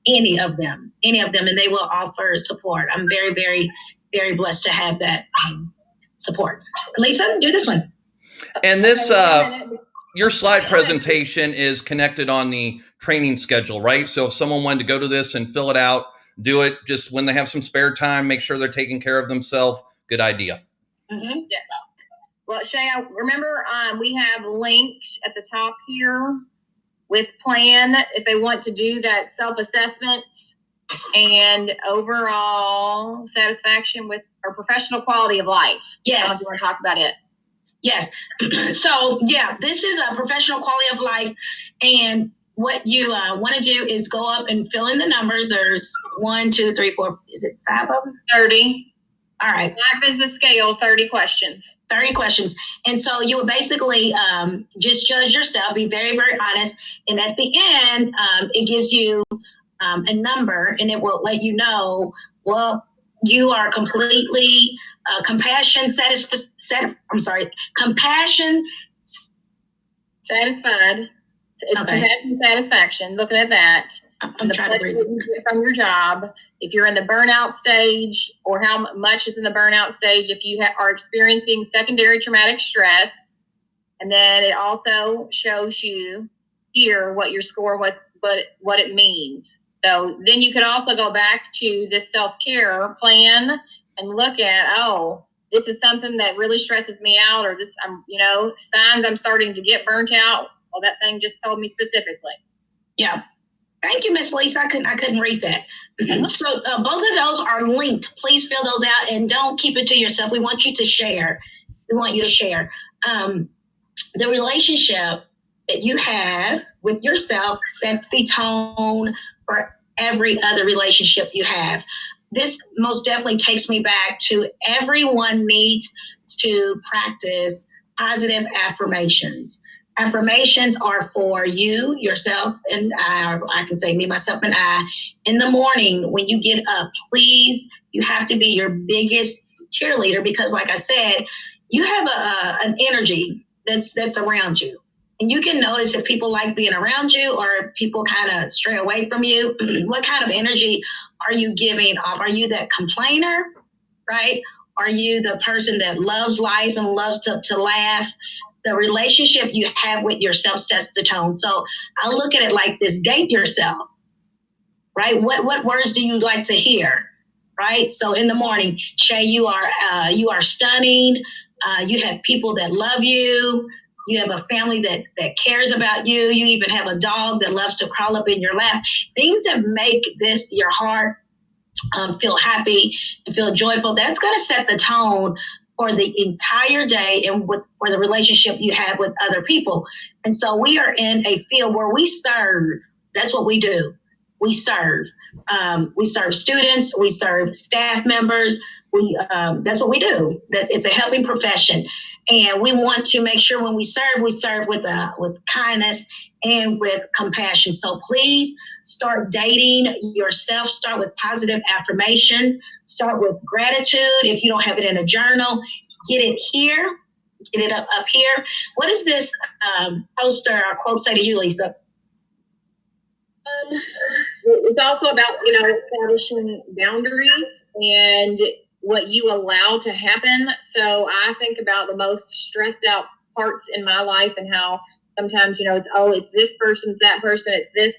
any of them, and they will offer support. I'm very, very, very blessed to have that support. Lisa, do this one. And this, your slide presentation is connected on the training schedule, right? So if someone wanted to go to this and fill it out, do it just when they have some spare time, make sure they're taking care of themselves. Good idea. Mm-hmm. Yes. Well, Shay, remember we have links at the top here with plan if they want to do that self-assessment and overall satisfaction with our professional quality of life. Yes. I don't know if you want to talk about it. Yes. So, yeah, this is a professional quality of life. And what you want to do is go up and fill in the numbers. There's 1, 2, 3, 4. Is it 5 of them? 30. All right. 5 is the scale, 30 questions. 30 questions. And so you would basically just judge yourself, be very, very honest. And at the end, it gives you a number, and it will let you know, well, you are completely compassion satisfied. It's Okay. compassion satisfaction. Looking at that. I'm trying to read it from your job. If you're in the burnout stage, or how much is in the burnout stage, if you are experiencing secondary traumatic stress, and then it also shows you here what your score, what it means. So then you could also go back to this self-care plan and look at, oh, this is something that really stresses me out, or this, signs I'm starting to get burnt out. Well, that thing just told me specifically. Yeah. Thank you, Miss Lisa. I couldn't read that. Mm-hmm. So both of those are linked. Please fill those out and don't keep it to yourself. We want you to share. The relationship that you have with yourself sets the tone for every other relationship you have. This most definitely takes me back to everyone needs to practice positive affirmations. Affirmations are for you, yourself, and I, or I can say me, myself, and I. In the morning, when you get up, please, you have to be your biggest cheerleader, because like I said, you have an energy that's around you. And you can notice if people like being around you or people kind of stray away from you. What kind of energy are you giving off? Are you that complainer, right? Are you the person that loves life and loves to laugh? The relationship you have with yourself sets the tone. So I look at it like this: date yourself, right? What words do you like to hear, right? So in the morning, Shay, you are stunning. You have people that love you. You have a family that cares about you. You even have a dog that loves to crawl up in your lap. Things that make this your heart feel happy and feel joyful. That's going to set the tone for the entire day and for the relationship you have with other people. And so we are in a field where we serve. That's what we do. We serve. We serve students. We serve staff members. That's what we do. It's a helping profession. And we want to make sure when we serve with kindness and with compassion. So please start dating yourself. Start with positive affirmation. Start with gratitude. If you don't have it in a journal, get it here. Get it up here. What does this poster or quote say to you, Lisa? It's also about, establishing boundaries and what you allow to happen. So I think about the most stressed out parts in my life and how sometimes, it's this person's that person, it's this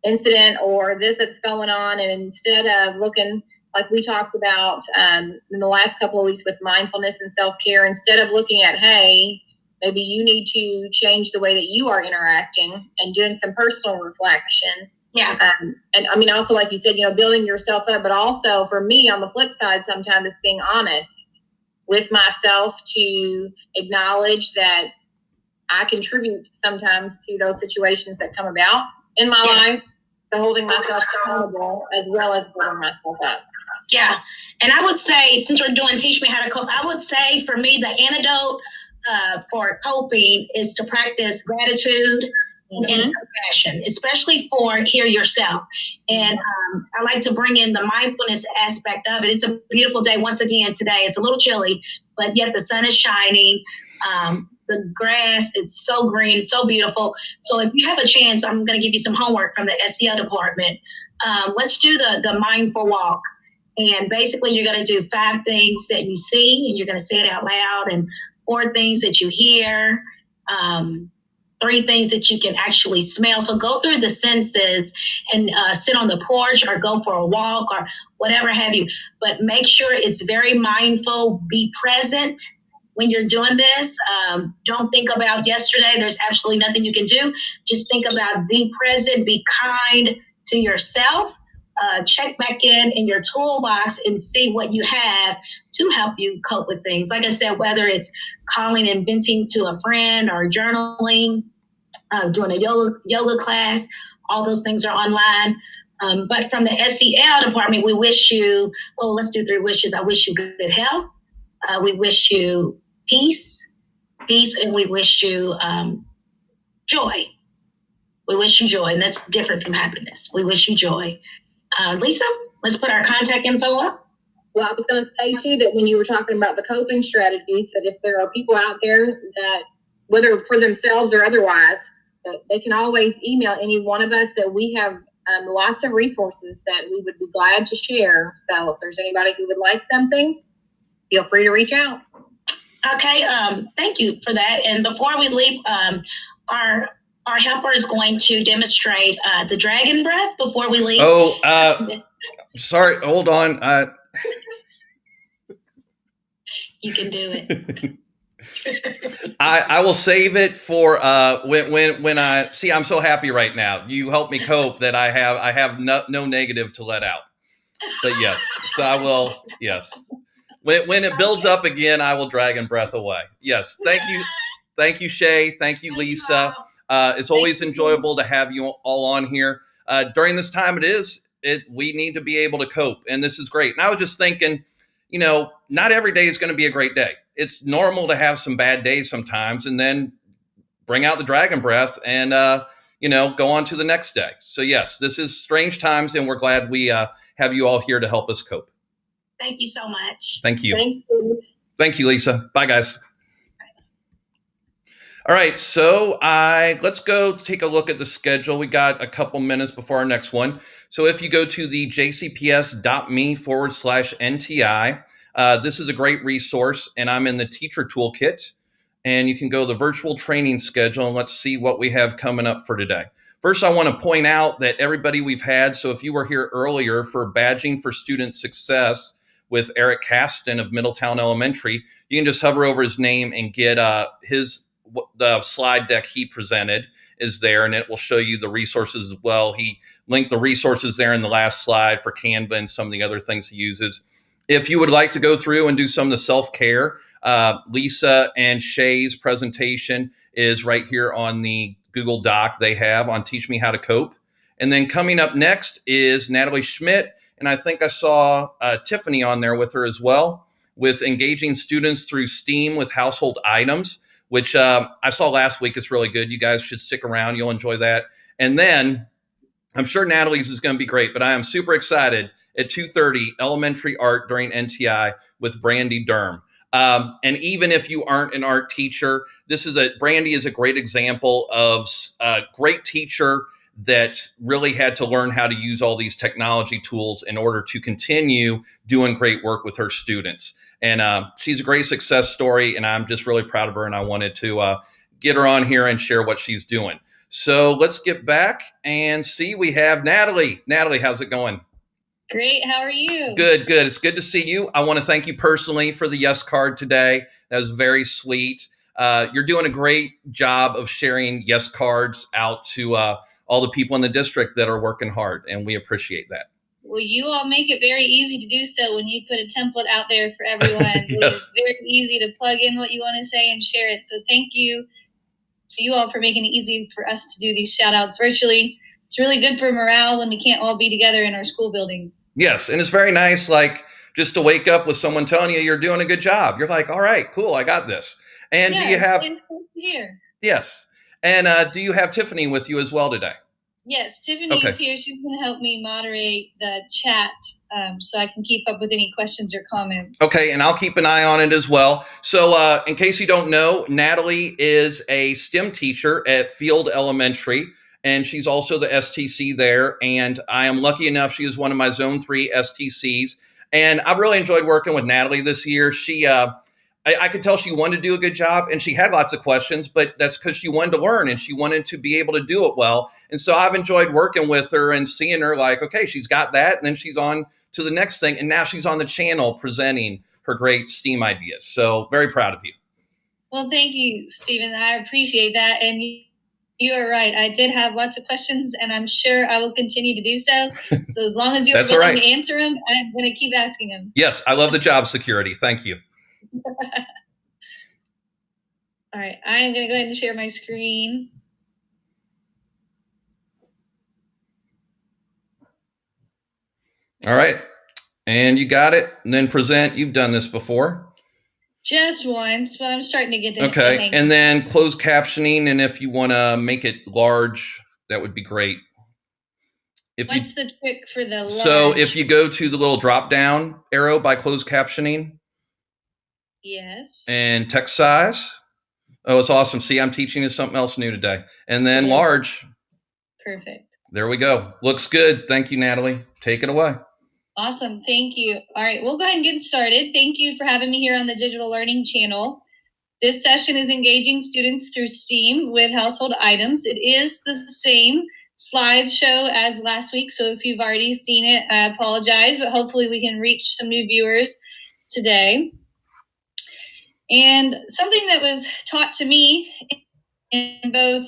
incident or this that's going on. And instead of looking like we talked about in the last couple of weeks with mindfulness and self-care, instead of looking at, hey, maybe you need to change the way that you are interacting and doing some personal reflection. Yeah. And I mean, also, like you said, building yourself up, but also for me on the flip side, sometimes it's being honest with myself to acknowledge that I contribute sometimes to those situations that come about in my life, to holding myself accountable as well as building myself up. Yeah. And I would say, since we're doing Teach Me How to Cope, I would say for me, the antidote for coping is to practice gratitude and compassion, especially for hear yourself. And I like to bring in the mindfulness aspect of it. It's a beautiful day. Once again, today, it's a little chilly, but yet the sun is shining. The grass, it's so green, so beautiful. So if you have a chance, I'm going to give you some homework from the SEL department. Let's do the mindful walk. And basically, you're going to do 5 things that you see, and you're going to say it out loud, and 4 things that you hear, 3 things that you can actually smell. So go through the senses and sit on the porch or go for a walk or whatever have you. But make sure it's very mindful. Be present when you're doing this. Don't think about yesterday. There's absolutely nothing you can do. Just think about be present, be kind to yourself. Check back in your toolbox and see what you have to help you cope with things. Like I said, whether it's calling and venting to a friend or journaling, doing a yoga class, all those things are online. But from the SEL department, we wish you, let's do 3 wishes. I wish you good health. We wish you peace, and we wish you joy. We wish you joy, and that's different from happiness. We wish you joy. Lisa, let's put our contact info up. Well, I was going to say, too, that when you were talking about the coping strategies, that if there are people out there that, whether for themselves or otherwise, that they can always email any one of us, that we have lots of resources that we would be glad to share. So if there's anybody who would like something, feel free to reach out. Okay, thank you for that. And before we leave, our helper is going to demonstrate the dragon breath before we leave. Sorry, hold on. You can do it. I will save it for when I see. I'm so happy right now. You help me cope that I have no negative to let out. But yes, so I will. Yes, when it builds up again, I will dragon breath away. Yes, thank you, Shay. Thank you, Lisa. It's always enjoyable to have you all on here. During this time, we need to be able to cope, and this is great. And I was just thinking, not every day is going to be a great day. It's normal to have some bad days sometimes, and then bring out the dragon breath and, go on to the next day. So yes, this is strange times, and we're glad we have you all here to help us cope. Thank you so much. Thank you. Thanks. Thank you, Lisa. Bye, guys. All right, so let's go take a look at the schedule. We got a couple minutes before our next one. So if you go to the jcps.me/NTI, this is a great resource, and I'm in the teacher toolkit. And you can go to the virtual training schedule, and let's see what we have coming up for today. First, I want to point out that everybody we've had, so if you were here earlier for badging for student success, with Eric Caston of Middletown Elementary. You can just hover over his name and get the slide deck he presented is there, and it will show you the resources as well. He linked the resources there in the last slide for Canva and some of the other things he uses. If you would like to go through and do some of the self-care, Lisa and Shay's presentation is right here on the Google Doc they have on Teach Me How to Cope. And then coming up next is Natalie Schmidt, and I think I saw Tiffany on there with her as well, with engaging students through STEAM with household items, which I saw last week. It's really good. You guys should stick around. You'll enjoy that. And then I'm sure Natalie's is going to be great, but I am super excited at 2:30, elementary art during NTI with Brandy Durham. And even if you aren't an art teacher, Brandy is a great example of a great teacher that really had to learn how to use all these technology tools in order to continue doing great work with her students. And she's a great success story, and I'm just really proud of her, and I wanted to get her on here and share what she's doing. So let's get back and see. We have Natalie. Natalie, how's it going? Great. How are you? Good, good. It's good to see you. I want to thank you personally for the yes card today. That was very sweet. You're doing a great job of sharing yes cards out to all the people in the district that are working hard, and we appreciate that. Well, you all make it very easy to do so when you put a template out there for everyone. Yes. It's very easy to plug in what you want to say and share it. So thank you to you all for making it easy for us to do these shout outs virtually. It's really good for morale when we can't all be together in our school buildings. Yes, and it's very nice, like, just to wake up with someone telling you you're doing a good job. You're like, all right, cool, I got this. And do you have... It's good to hear. Yes. And do you have Tiffany with you as well today? Yes, Tiffany is here. She's going to help me moderate the chat so I can keep up with any questions or comments. Okay, and I'll keep an eye on it as well. So in case you don't know, Natalie is a STEM teacher at Field Elementary, and she's also the STC there. And I am lucky enough, she is one of my Zone 3 STCs. And I've really enjoyed working with Natalie this year. She, I could tell she wanted to do a good job, and she had lots of questions, but that's because she wanted to learn and she wanted to be able to do it well. And so I've enjoyed working with her and seeing her like, okay, she's got that, and then she's on to the next thing. And now she's on the channel presenting her great STEAM ideas. So very proud of you. Well, thank you, Stephen. I appreciate that. And you are right. I did have lots of questions, and I'm sure I will continue to do so. So as long as you're willing to answer them, I'm going to keep asking them. Yes, I love the job security. Thank you. All right, I'm going to go ahead and share my screen. All right, and you got it. And then present. You've done this before. Just once, but I'm starting to get the okay, and then closed captioning, and if you want to make it large, that would be great. What's the trick for the large? So if you go to the little drop-down arrow by closed captioning. Yes. And text size. Oh, it's awesome. See, I'm teaching you something else new today. And then large. Perfect. There we go. Looks good. Thank you, Natalie. Take it away. Awesome. Thank you. All right, we'll go ahead and get started. Thank you for having me here on the Digital Learning Channel. This session is engaging students through STEAM with household items. It is the same slideshow as last week, so if you've already seen it, I apologize, but hopefully we can reach some new viewers today. And something that was taught to me in both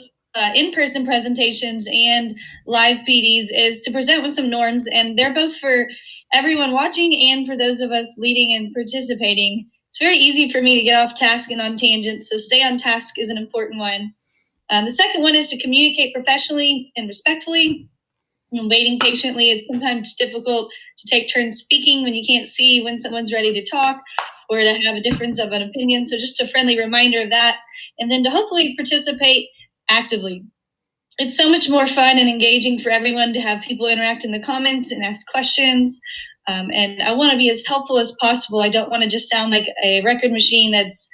in-person presentations and live PDs is to present with some norms, and they're both for everyone watching and for those of us leading and participating. It's very easy for me to get off task and on tangents, so stay on task is an important one. The second one is to communicate professionally and respectfully. Waiting patiently, it's sometimes difficult to take turns speaking when you can't see when someone's ready to talk or to have a difference of an opinion. So just a friendly reminder of that. And then to hopefully participate actively. It's so much more fun and engaging for everyone to have people interact in the comments and ask questions. And I want to be as helpful as possible. I don't want to just sound like a record machine that's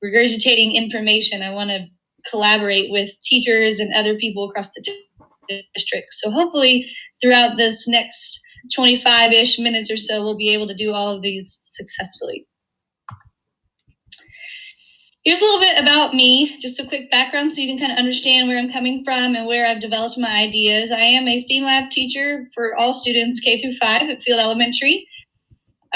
regurgitating information. I want to collaborate with teachers and other people across the district. So hopefully throughout this next 25-ish minutes or so, we'll be able to do all of these successfully. Here's a little bit about me, just a quick background so you can kind of understand where I'm coming from and where I've developed my ideas. I am a STEAM lab teacher for all students K through 5 at Field Elementary.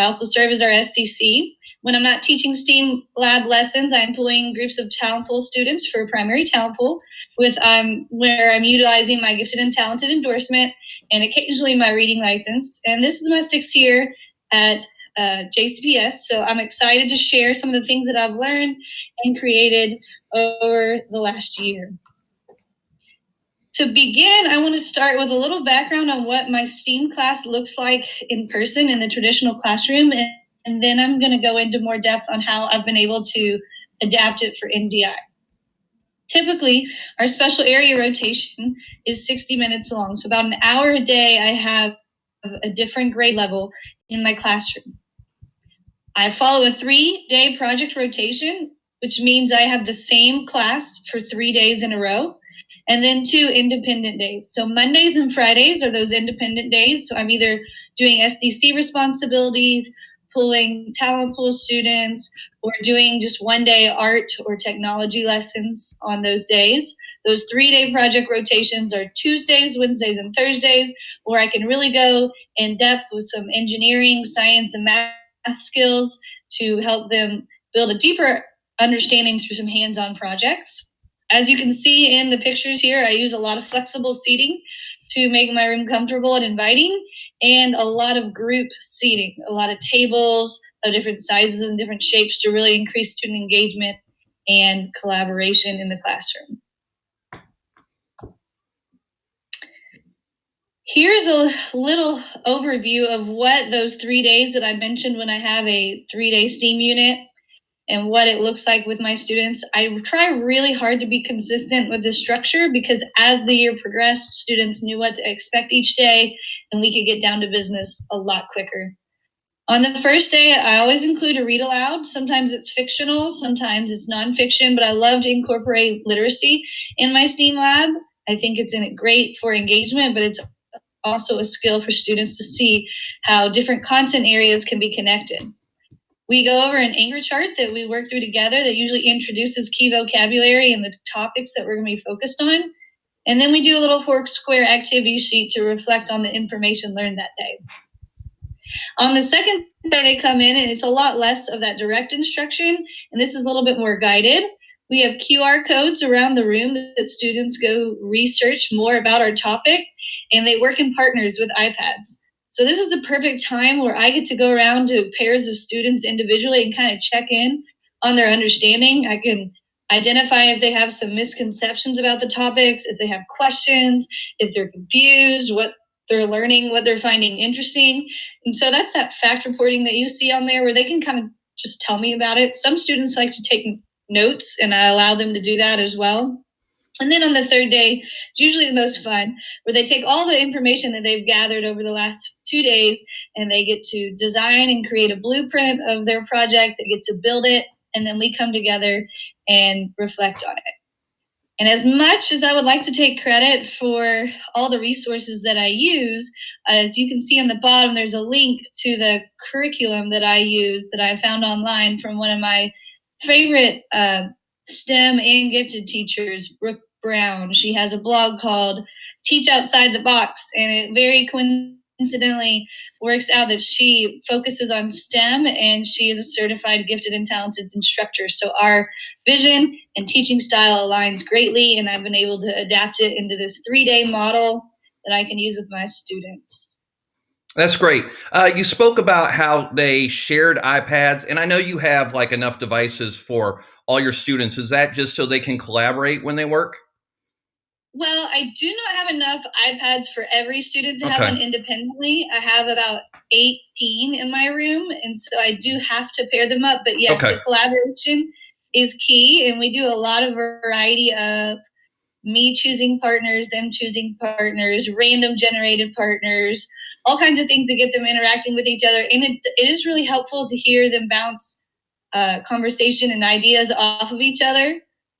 I also serve as our STC. When I'm not teaching STEAM lab lessons, I'm pulling groups of talent pool students for primary talent pool where I'm utilizing my gifted and talented endorsement and occasionally my reading license. And this is my 6th year at JCPS, so I'm excited to share some of the things that I've learned and created over the last year. To begin, I want to start with a little background on what my STEAM class looks like in person in the traditional classroom, and then I'm going to go into more depth on how I've been able to adapt it for NDI. Typically, our special area rotation is 60 minutes long, so about an hour a day I have a different grade level in my classroom. I follow a 3-day project rotation, which means I have the same class for 3 days in a row, and then 2 independent days. So Mondays and Fridays are those independent days. So I'm either doing SDC responsibilities, pulling talent pool students, or doing just 1-day art or technology lessons on those days. Those 3-day project rotations are Tuesdays, Wednesdays, and Thursdays, where I can really go in depth with some engineering, science, and math skills to help them build a deeper understanding through some hands-on projects. As you can see in the pictures here, I use a lot of flexible seating to make my room comfortable and inviting, and a lot of group seating, a lot of tables of different sizes and different shapes to really increase student engagement and collaboration in the classroom. Here's a little overview of what those 3 days that I mentioned when I have a 3-day STEAM unit and what it looks like with my students. I try really hard to be consistent with the structure because as the year progressed, students knew what to expect each day and we could get down to business a lot quicker. On the first day, I always include a read aloud. Sometimes it's fictional, sometimes it's nonfiction, but I love to incorporate literacy in my STEAM lab. I think it's great for engagement, but it's also a skill for students to see how different content areas can be connected. We go over an anchor chart that we work through together that usually introduces key vocabulary and the topics that we're going to be focused on. And then we do a little 4-square activity sheet to reflect on the information learned that day. On the second day, they come in and it's a lot less of that direct instruction, and this is a little bit more guided. We have QR codes around the room that students go research more about our topic, and they work in partners with iPads. So this is a perfect time where I get to go around to pairs of students individually and kind of check in on their understanding. I can identify if they have some misconceptions about the topics, if they have questions, if they're confused, what they're learning, what they're finding interesting. And so that's that fact reporting that you see on there where they can kind of just tell me about it. Some students like to take notes, and I allow them to do that as well. And then on the third day, it's usually the most fun, where they take all the information that they've gathered over the last 2 days, and they get to design and create a blueprint of their project. They get to build it, and then we come together and reflect on it. And as much as I would like to take credit for all the resources that I use, as you can see on the bottom, there's a link to the curriculum that I use that I found online from one of my favorite STEM and gifted teachers, Brooke Brown. She has a blog called Teach Outside the Box, and it very coincidentally works out that she focuses on STEM and she is a certified gifted and talented instructor. So our vision and teaching style aligns greatly, and I've been able to adapt it into this 3-day model that I can use with my students. That's great. You spoke about how they shared iPads, and I know you have like enough devices for all your students. Is that just so they can collaborate when they work? Well, I do not have enough iPads for every student to have one independently. I have about 18 in my room, and so I do have to pair them up. But yes, the collaboration is key, and we do a lot of variety of me choosing partners, them choosing partners, random generated partners, all kinds of things to get them interacting with each other. And it is really helpful to hear them bounce conversation and ideas off of each other,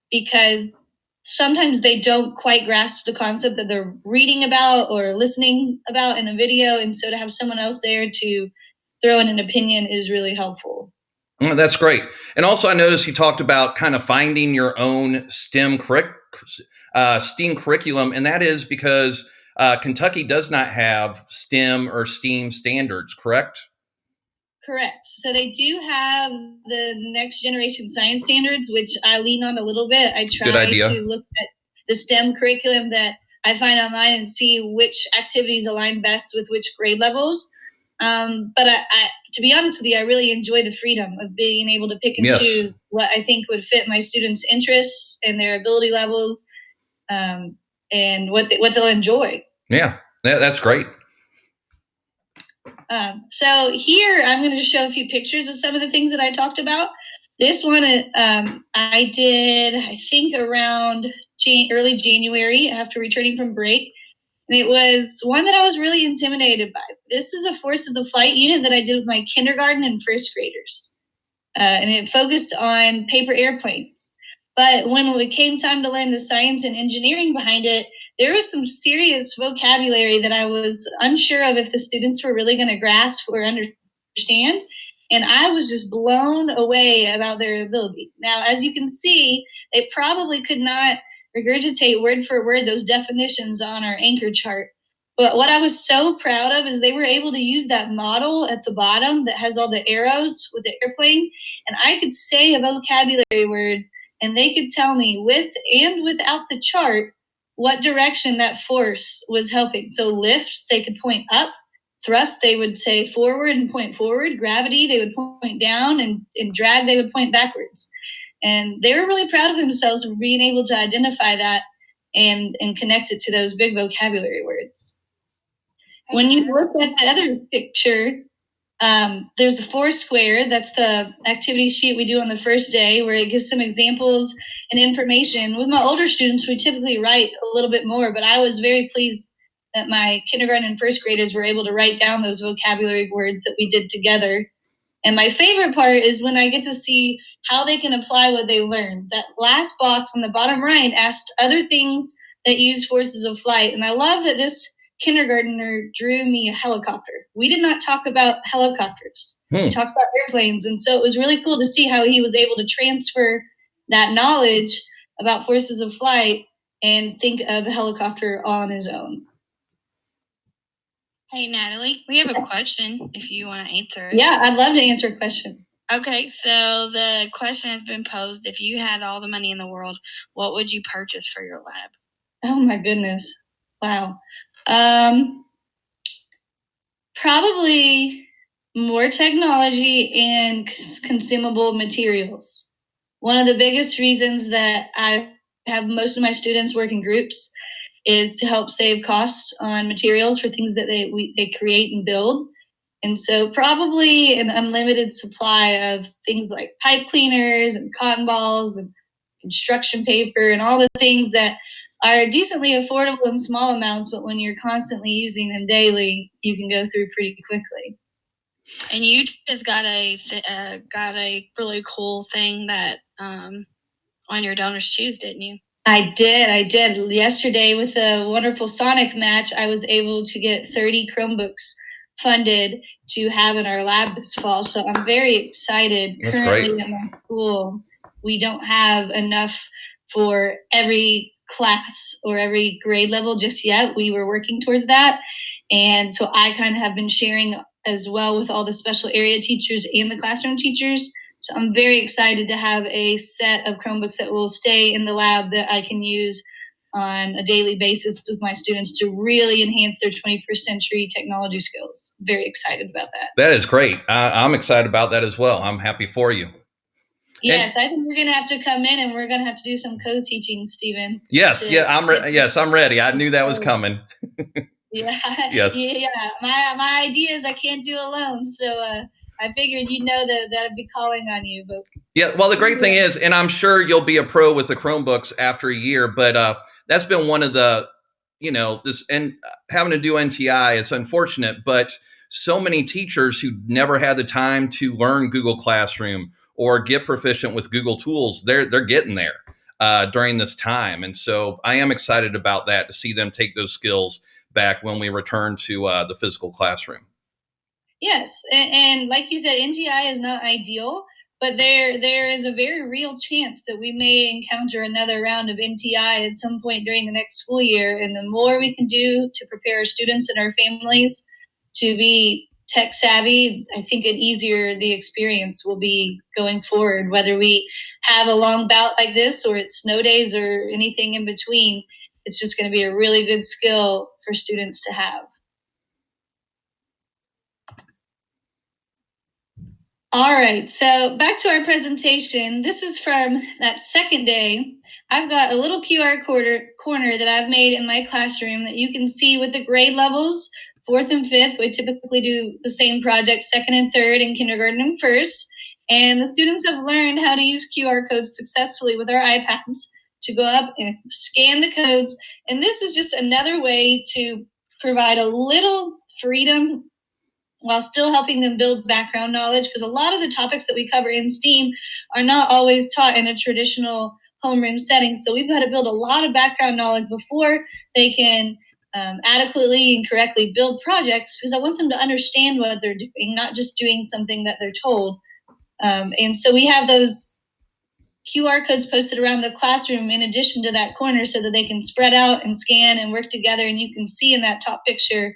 because sometimes they don't quite grasp the concept that they're reading about or listening about in a video. And so to have someone else there to throw in an opinion is really helpful. That's great. And also I noticed you talked about kind of finding your own STEM curriculum. And that is because Kentucky does not have STEM or STEAM standards, correct? Correct. So they do have the next generation science standards, which I lean on a little bit. I Good try idea. to look at the STEM curriculum that I find online and see which activities align best with which grade levels. But to be honest with you, I really enjoy the freedom of being able to pick and Yes. choose what I think would fit my students' interests and their ability levels, and what they'll enjoy. Yeah, that's great. So here I'm going to show a few pictures of some of the things that I talked about. This one I did, I think, around early January after returning from break. And it was one that I was really intimidated by. This is a Forces of Flight unit that I did with my kindergarten and first graders. And it focused on paper airplanes. But when it came time to learn the science and engineering behind it, there was some serious vocabulary that I was unsure of if the students were really going to grasp or understand. And I was just blown away about their ability. Now, as you can see, they probably could not regurgitate word for word those definitions on our anchor chart. But what I was so proud of is they were able to use that model at the bottom that has all the arrows with the airplane. And I could say a vocabulary word, and they could tell me with and without the chart what direction that force was helping. So lift, they could point up. Thrust, they would say forward and point forward. Gravity, they would point down. And drag, they would point backwards. And they were really proud of themselves for being able to identify that and connect it to those big vocabulary words. When you look at the other picture, there's the Foursquare. That's the activity sheet we do on the first day, where it gives some examples and information. With my older students, we typically write a little bit more, but I was very pleased that my kindergarten and first graders were able to write down those vocabulary words that we did together. And my favorite part is when I get to see how they can apply what they learned. That last box on the bottom right asked other things that use forces of flight. And I love that this kindergartner drew me a helicopter. We did not talk about helicopters. We talked about airplanes. And so it was really cool to see how he was able to transfer that knowledge about forces of flight and think of a helicopter all on his own. Hey, Natalie, we have a question if you want to answer it. Yeah, I'd love to answer a question. Okay, so the question has been posed. If you had all the money in the world, what would you purchase for your lab? Oh my goodness. Wow. Probably more technology and consumable materials. One of the biggest reasons that I have most of my students work in groups is to help save costs on materials for things that they create and build. And so probably an unlimited supply of things like pipe cleaners and cotton balls and construction paper and all the things that are decently affordable in small amounts, but when you're constantly using them daily, you can go through pretty quickly. And you just got a really cool thing that on your Donors Choose, didn't you? I did. Yesterday with the wonderful Sonic match, I was able to get 30 Chromebooks funded to have in our lab this fall. So I'm very excited. That's Currently great. at my school, we don't have enough for every class or every grade level just yet. We were working towards that. And so I kind of have been sharing as well with all the special area teachers and the classroom teachers. So I'm very excited to have a set of Chromebooks that will stay in the lab that I can use on a daily basis with my students to really enhance their 21st century technology skills. Very excited about that. That is great. I'm excited about that as well. I'm happy for you. Yes, I think we're going to have to come in and we're going to have to do some co-teaching, Stephen. Yes, I'm ready. I knew that was coming. Yeah. Yes. Yeah. My ideas I can't do alone. So I figured that I'd be calling on you. But yeah, well, the great thing is, and I'm sure you'll be a pro with the Chromebooks after a year, but that's been one of the, this, and having to do NTI, it's unfortunate, but so many teachers who never had the time to learn Google Classroom or get proficient with Google tools, they're getting there during this time. And so I am excited about that, to see them take those skills back when we return to the physical classroom. Yes, and like you said, NTI is not ideal, but there is a very real chance that we may encounter another round of NTI at some point during the next school year. And the more we can do to prepare our students and our families to tech savvy, I think an easier the experience will be going forward, whether we have a long bout like this or it's snow days or anything in between. It's just going to be a really good skill for students to have. All right, so back to our presentation. This is from that second day. I've got a little QR corner that I've made in my classroom that you can see with the grade levels. 4th and 5th, we typically do the same project, 2nd and 3rd, in kindergarten and 1st. And the students have learned how to use QR codes successfully with our iPads to go up and scan the codes. And this is just another way to provide a little freedom while still helping them build background knowledge, because a lot of the topics that we cover in STEAM are not always taught in a traditional homeroom setting. So we've got to build a lot of background knowledge before they can adequately and correctly build projects, because I want them to understand what they're doing, not just doing something that they're told. And so we have those QR codes posted around the classroom in addition to that corner so that they can spread out and scan and work together. And you can see in that top picture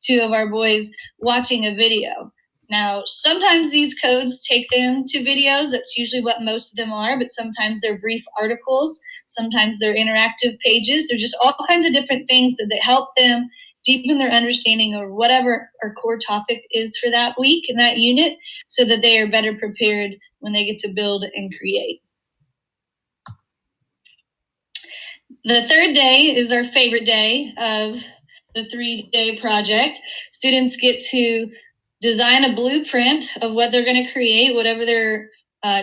2 of our boys watching a video. Now, sometimes these codes take them to videos. That's usually what most of them are, but sometimes they're brief articles. Sometimes they're interactive pages. They're just all kinds of different things that help them deepen their understanding of whatever our core topic is for that week and that unit, so that they are better prepared when they get to build and create. The 3rd day is our favorite day of the 3-day project. Students get to design a blueprint of what they're going to create, whatever their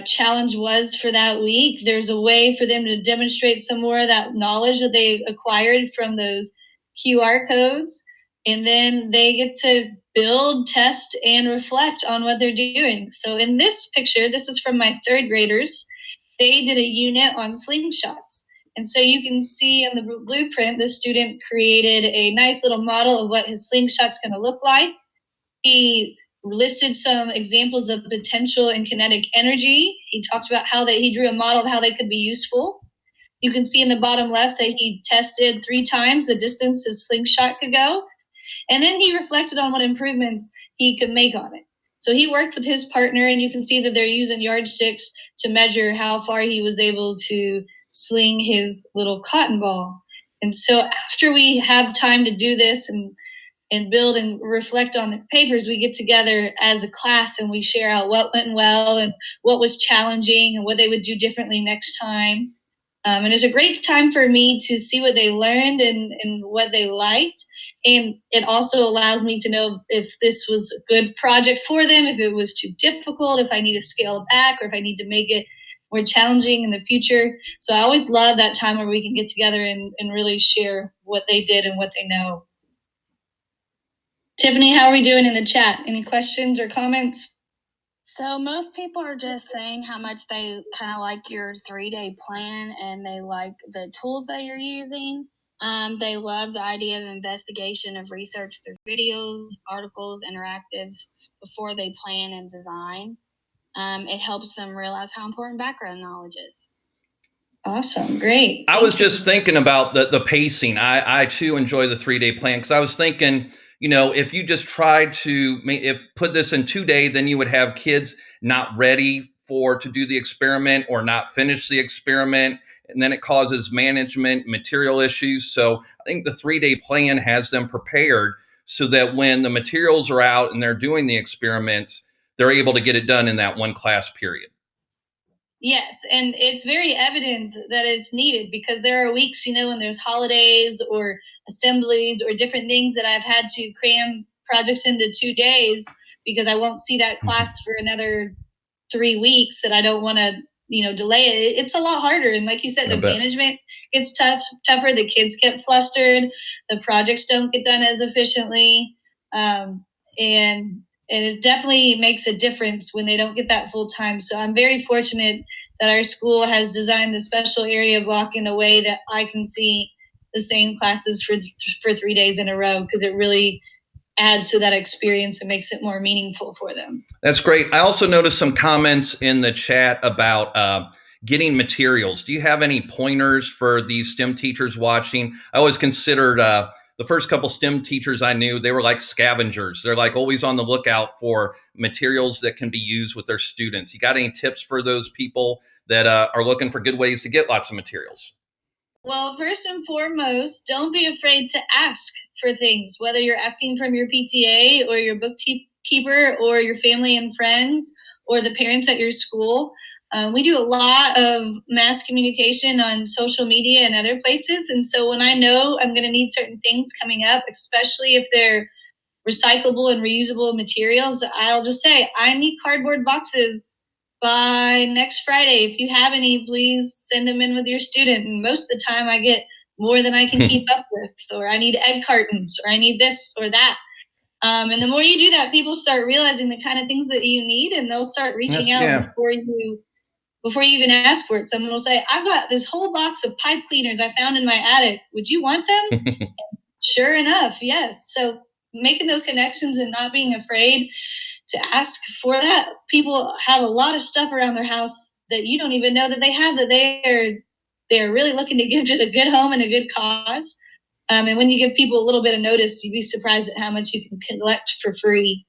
challenge was for that week. There's a way for them to demonstrate some more of that knowledge that they acquired from those QR codes. And then they get to build, test, and reflect on what they're doing. So in this picture, this is from my 3rd graders. They did a unit on slingshots. And so you can see in the blueprint, the student created a nice little model of what his slingshot's going to look like. He listed some examples of potential and kinetic energy. He talked about how he drew a model of how they could be useful. You can see in the bottom left that he tested 3 times the distance his slingshot could go. And then he reflected on what improvements he could make on it. So he worked with his partner, and you can see that they're using yardsticks to measure how far he was able to sling his little cotton ball. And so after we have time to do this and build and reflect on the papers, we get together as a class and we share out what went well and what was challenging and what they would do differently next time. And it's a great time for me to see what they learned and what they liked. And it also allows me to know if this was a good project for them, if it was too difficult, if I need to scale it back, or if I need to make it more challenging in the future. So I always love that time where we can get together and really share what they did and what they know. Tiffany, how are we doing in the chat? Any questions or comments? So most people are just saying how much they kind of like your 3-day plan, and they like the tools that you're using. They love the idea of investigation, of research through videos, articles, interactives before they plan and design. It helps them realize how important background knowledge is. Awesome. Great. I was just thinking about the pacing. I too enjoy the 3-day plan, because I was thinking, if you just tried to put this in 2 days, then you would have kids not ready to do the experiment or not finish the experiment. And then it causes management material issues. So I think the 3-day plan has them prepared so that when the materials are out and they're doing the experiments, they're able to get it done in that one class period. Yes, and it's very evident that it's needed, because there are weeks, when there's holidays or assemblies or different things that I've had to cram projects into 2 days because I won't see that class for another 3 weeks, that I don't want to, delay it. It's a lot harder. And like you said, the management gets tougher. The kids get flustered. The projects don't get done as efficiently. And it definitely makes a difference when they don't get that full time. So I'm very fortunate that our school has designed the special area block in a way that I can see the same classes for 3 days in a row, because it really adds to that experience and makes it more meaningful for them. That's great. I also noticed some comments in the chat about getting materials. Do you have any pointers for these STEM teachers watching? I always considered the first couple STEM teachers I knew, they were like scavengers. They're like always on the lookout for materials that can be used with their students. You got any tips for those people that are looking for good ways to get lots of materials? Well, first and foremost, don't be afraid to ask for things, whether you're asking from your PTA or your bookkeeper or your family and friends or the parents at your school. We do a lot of mass communication on social media and other places. And so when I know I'm going to need certain things coming up, especially if they're recyclable and reusable materials, I'll just say, I need cardboard boxes by next Friday. If you have any, please send them in with your student. And most of the time I get more than I can keep up with, or I need egg cartons, or I need this or that. And the more you do that, people start realizing the kind of things that you need, and they'll start reaching out before you even ask for it. Someone will say, I've got this whole box of pipe cleaners I found in my attic. Would you want them? Sure enough, yes. So making those connections and not being afraid to ask for that. People have a lot of stuff around their house that you don't even know that they have, that they're really looking to give to the good home and a good cause. And when you give people a little bit of notice, you'd be surprised at how much you can collect for free.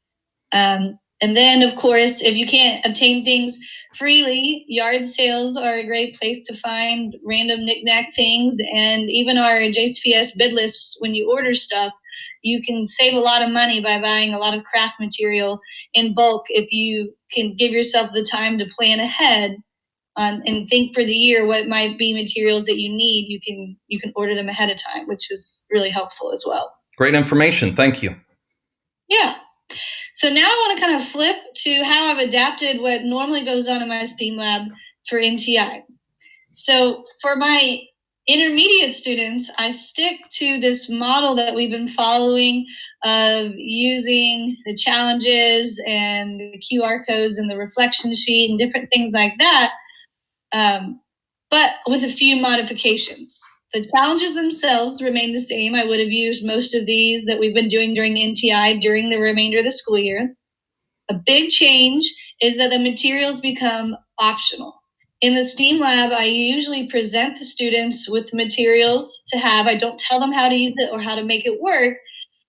And then, of course, if you can't obtain things freely, yard sales are a great place to find random knickknack things. And even our JCPS bid lists, when you order stuff, you can save a lot of money by buying a lot of craft material in bulk if you can give yourself the time to plan ahead and think for the year what might be materials that you need. You can order them ahead of time, which is really helpful as well. Great information. Thank you. Yeah. So now I want to kind of flip to how I've adapted what normally goes on in my STEAM lab for NTI. So for my intermediate students, I stick to this model that we've been following of using the challenges and the QR codes and the reflection sheet and different things like that, but with a few modifications. The challenges themselves remain the same. I would have used most of these that we've been doing during NTI during the remainder of the school year. A big change is that the materials become optional. In the STEAM lab, I usually present the students with materials to have. I don't tell them how to use it or how to make it work,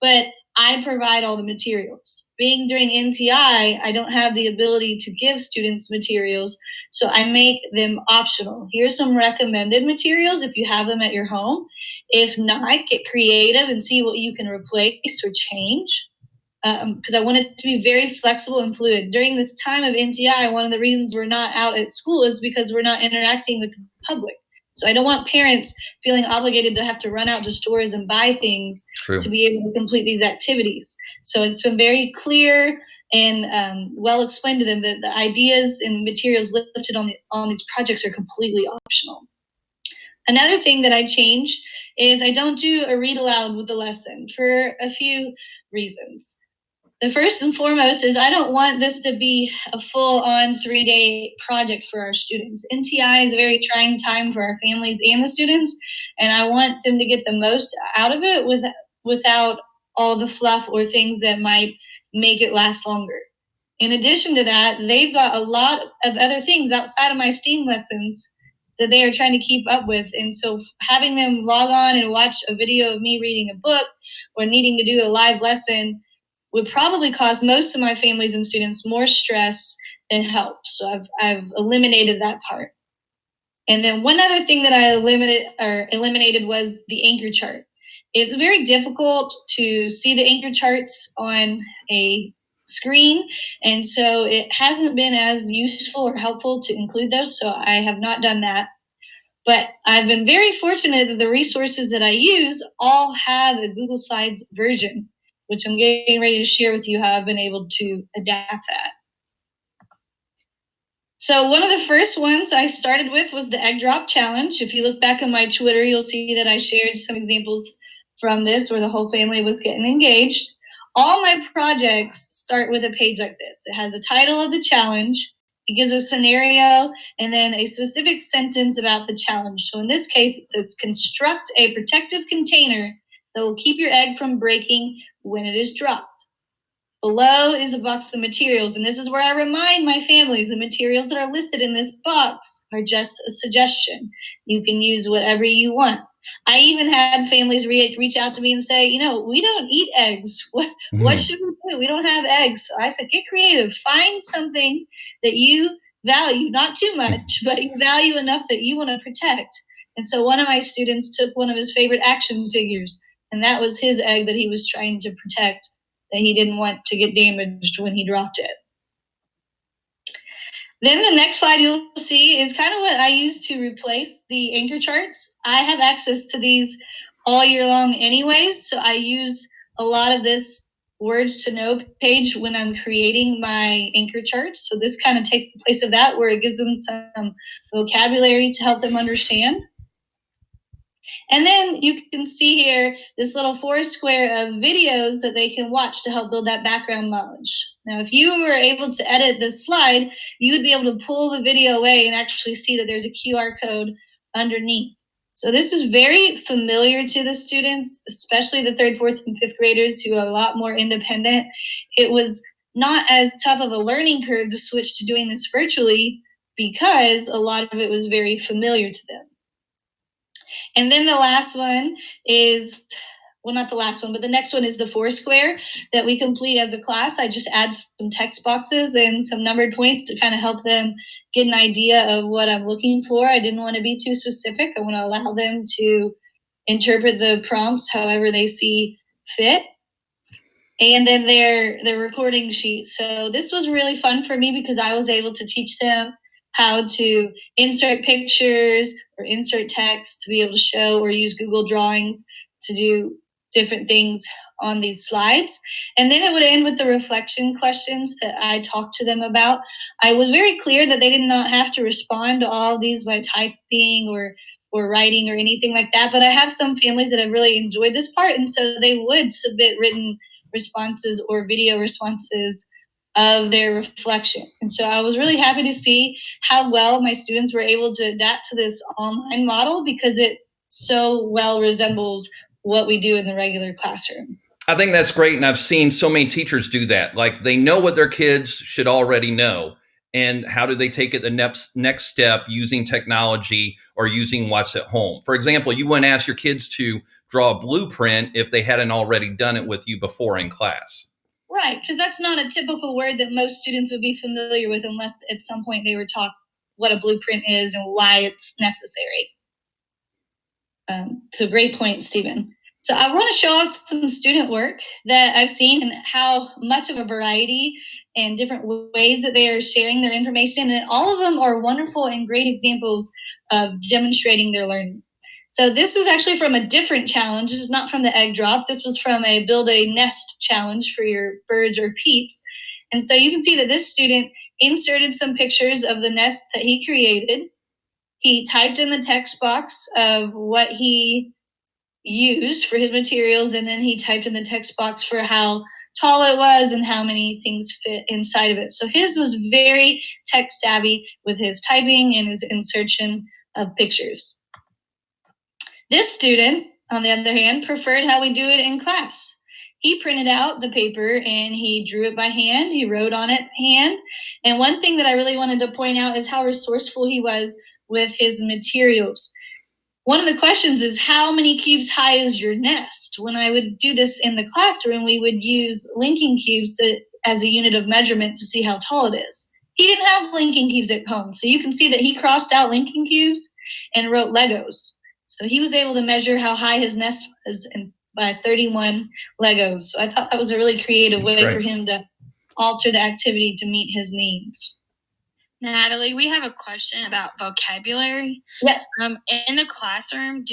but I provide all the materials. Being during NTI, I don't have the ability to give students materials, so I make them optional. Here's some recommended materials if you have them at your home. If not, get creative and see what you can replace or change. Because I want it to be very flexible and fluid. During this time of NTI, one of the reasons we're not out at school is because we're not interacting with the public. So I don't want parents feeling obligated to have to run out to stores and buy things to be able to complete these activities. So it's been very clear and well explained to them that the ideas and materials listed on these projects are completely optional. Another thing that I changed is I don't do a read aloud with the lesson for a few reasons. The first and foremost is I don't want this to be a full-on 3-day project for our students. NTI is a very trying time for our families and the students, and I want them to get the most out of it without all the fluff or things that might make it last longer. In addition to that, they've got a lot of other things outside of my STEAM lessons that they are trying to keep up with. And so having them log on and watch a video of me reading a book or needing to do a live lesson would probably cause most of my families and students more stress than help. So I've eliminated that part. And then one other thing that I eliminated was the anchor chart. It's very difficult to see the anchor charts on a screen, and so it hasn't been as useful or helpful to include those, so I have not done that. But I've been very fortunate that the resources that I use all have a Google Slides version, which I'm getting ready to share with you how I've been able to adapt that. So one of the first ones I started with was the egg drop challenge. If you look back on my Twitter, you'll see that I shared some examples from this where the whole family was getting engaged. All my projects start with a page like this. It has a title of the challenge. It gives a scenario and then a specific sentence about the challenge. So in this case, it says, construct a protective container that will keep your egg from breaking when it is dropped. Below is a box of materials, and this is where I remind my families the materials that are listed in this box are just a suggestion. You can use whatever you want. I even had families reach out to me and say, we don't eat eggs. What should we do? We don't have eggs. So I said, get creative. Find something that you value, not too much, but you value enough that you want to protect. And so one of my students took one of his favorite action figures, and that was his egg that he was trying to protect, that he didn't want to get damaged when he dropped it. Then the next slide you'll see is kind of what I use to replace the anchor charts. I have access to these all year long anyways, so I use a lot of this words to know page when I'm creating my anchor charts. So this kind of takes the place of that, where it gives them some vocabulary to help them understand. And then you can see here this little 4 square of videos that they can watch to help build that background knowledge. Now, if you were able to edit this slide, you would be able to pull the video away and actually see that there's a QR code underneath. So this is very familiar to the students, especially the 3rd, 4th, and 5th graders who are a lot more independent. It was not as tough of a learning curve to switch to doing this virtually because a lot of it was very familiar to them. And then the last one is, well, not the last one, but the next one is the 4 square that we complete as a class. I just add some text boxes and some numbered points to kind of help them get an idea of what I'm looking for. I didn't want to be too specific. I want to allow them to interpret the prompts however they see fit. And then their recording sheet. So this was really fun for me because I was able to teach them how to insert pictures or insert text to be able to show, or use Google Drawings to do different things on these slides. And then it would end with the reflection questions that I talked to them about. I was very clear that they did not have to respond to all of these by typing or writing or anything like that. But I have some families that have really enjoyed this part, and so they would submit written responses or video responses of their reflection. And so I was really happy to see how well my students were able to adapt to this online model, because it so well resembles what we do in the regular classroom. I think that's great. And I've seen so many teachers do that. Like, they know what their kids should already know. And how do they take it the next step using technology or using what's at home? For example, you wouldn't ask your kids to draw a blueprint if they hadn't already done it with you before in class. Right, because that's not a typical word that most students would be familiar with unless at some point they were taught what a blueprint is and why it's necessary. So great point, Stephen. So I want to show off some student work that I've seen and how much of a variety and different ways that they are sharing their information. And all of them are wonderful and great examples of demonstrating their learning. So this is actually from a different challenge. This is not from the egg drop. This was from a build a nest challenge for your birds or peeps. And so you can see that this student inserted some pictures of the nest that he created. He typed in the text box of what he used for his materials, and then he typed in the text box for how tall it was and how many things fit inside of it. So his was very tech savvy with his typing and his insertion of pictures. This student, on the other hand, preferred how we do it in class. He printed out the paper and he drew it by hand. He wrote on it hand. And one thing that I really wanted to point out is how resourceful he was with his materials. One of the questions is, how many cubes high is your nest? When I would do this in the classroom, we would use linking cubes as a unit of measurement to see how tall it is. He didn't have linking cubes at home. So you can see that he crossed out linking cubes and wrote Legos. So he was able to measure how high his nest was by 31 Legos. So I thought that was a really creative way for him to alter the activity to meet his needs. Natalie, we have a question about vocabulary. Yeah. In the classroom,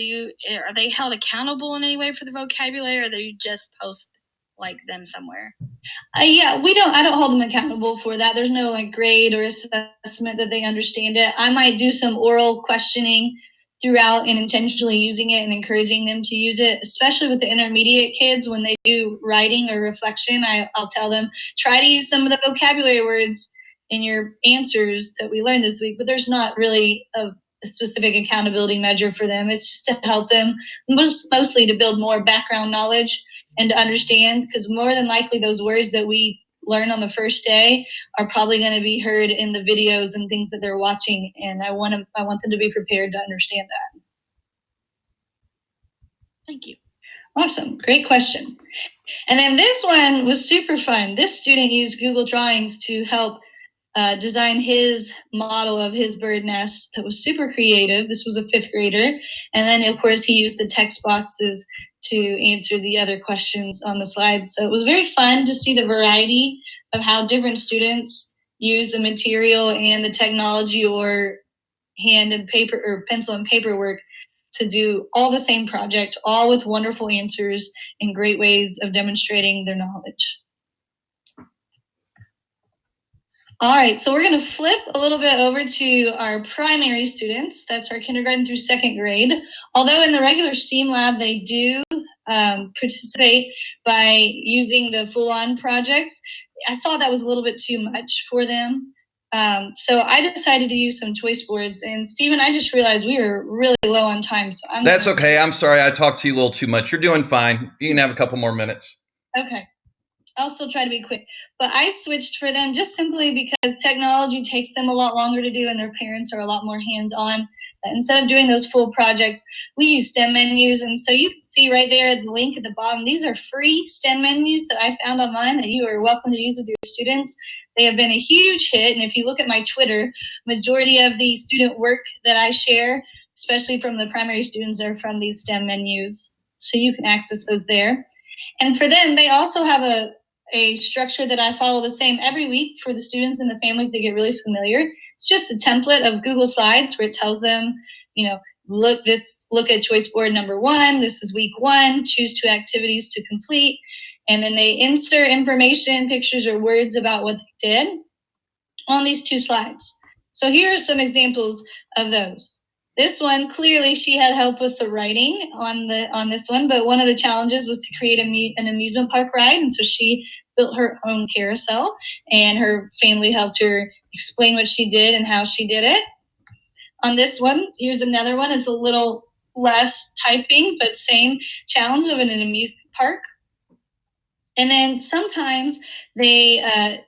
are they held accountable in any way for the vocabulary, or do you just post them somewhere? Yeah, I don't hold them accountable for that. There's no grade or assessment that they understand it. I might do some oral questioning throughout and intentionally using it and encouraging them to use it, especially with the intermediate kids. When they do writing or reflection, I'll tell them, try to use some of the vocabulary words in your answers that we learned this week, but there's not really a specific accountability measure for them. It's just to help them mostly to build more background knowledge and to understand, because more than likely those words that we learn on the first day are probably going to be heard in the videos and things that they're watching. And I want them to be prepared to understand that. Thank you. Awesome. Great question. And then this one was super fun. This student used Google Drawings to help design his model of his bird nest that was super creative. This was a 5th grader. And then, of course, he used the text boxes to answer the other questions on the slides. So it was very fun to see the variety of how different students use the material and the technology or hand and paper or pencil and paper work to do all the same project, all with wonderful answers and great ways of demonstrating their knowledge. All right, so we're going to flip a little bit over to our primary students. That's our kindergarten through 2nd grade. Although in the regular STEAM lab, they do participate by using the full-on projects, I thought that was a little bit too much for them. So I decided to use some choice boards. And Stephen, I just realized we were really low on time. So That's okay. I'm sorry. I talked to you a little too much. You're doing fine. You can have a couple more minutes. Okay. I'll still try to be quick, but I switched for them just simply because technology takes them a lot longer to do and their parents are a lot more hands-on. Instead of doing those full projects, we use STEM menus. And so you can see right there the link at the bottom. These are free STEM menus that I found online that you are welcome to use with your students. They have been a huge hit. And if you look at my Twitter, majority of the student work that I share, especially from the primary students, are from these STEM menus. So you can access those there. And for them, they also have a structure that I follow the same every week for the students and the families to get really familiar. It's just a template of Google Slides where it tells them, look at choice board number 1. This is week 1. Choose 2 activities to complete. And then they insert information, pictures, or words about what they did on these 2 slides. So here are some examples of those. This one, clearly she had help with the writing on this one, but one of the challenges was to create an amusement park ride, and so she built her own carousel, and her family helped her explain what she did and how she did it. On this one, here's another one. It's a little less typing, but same challenge of an amusement park. And then sometimes they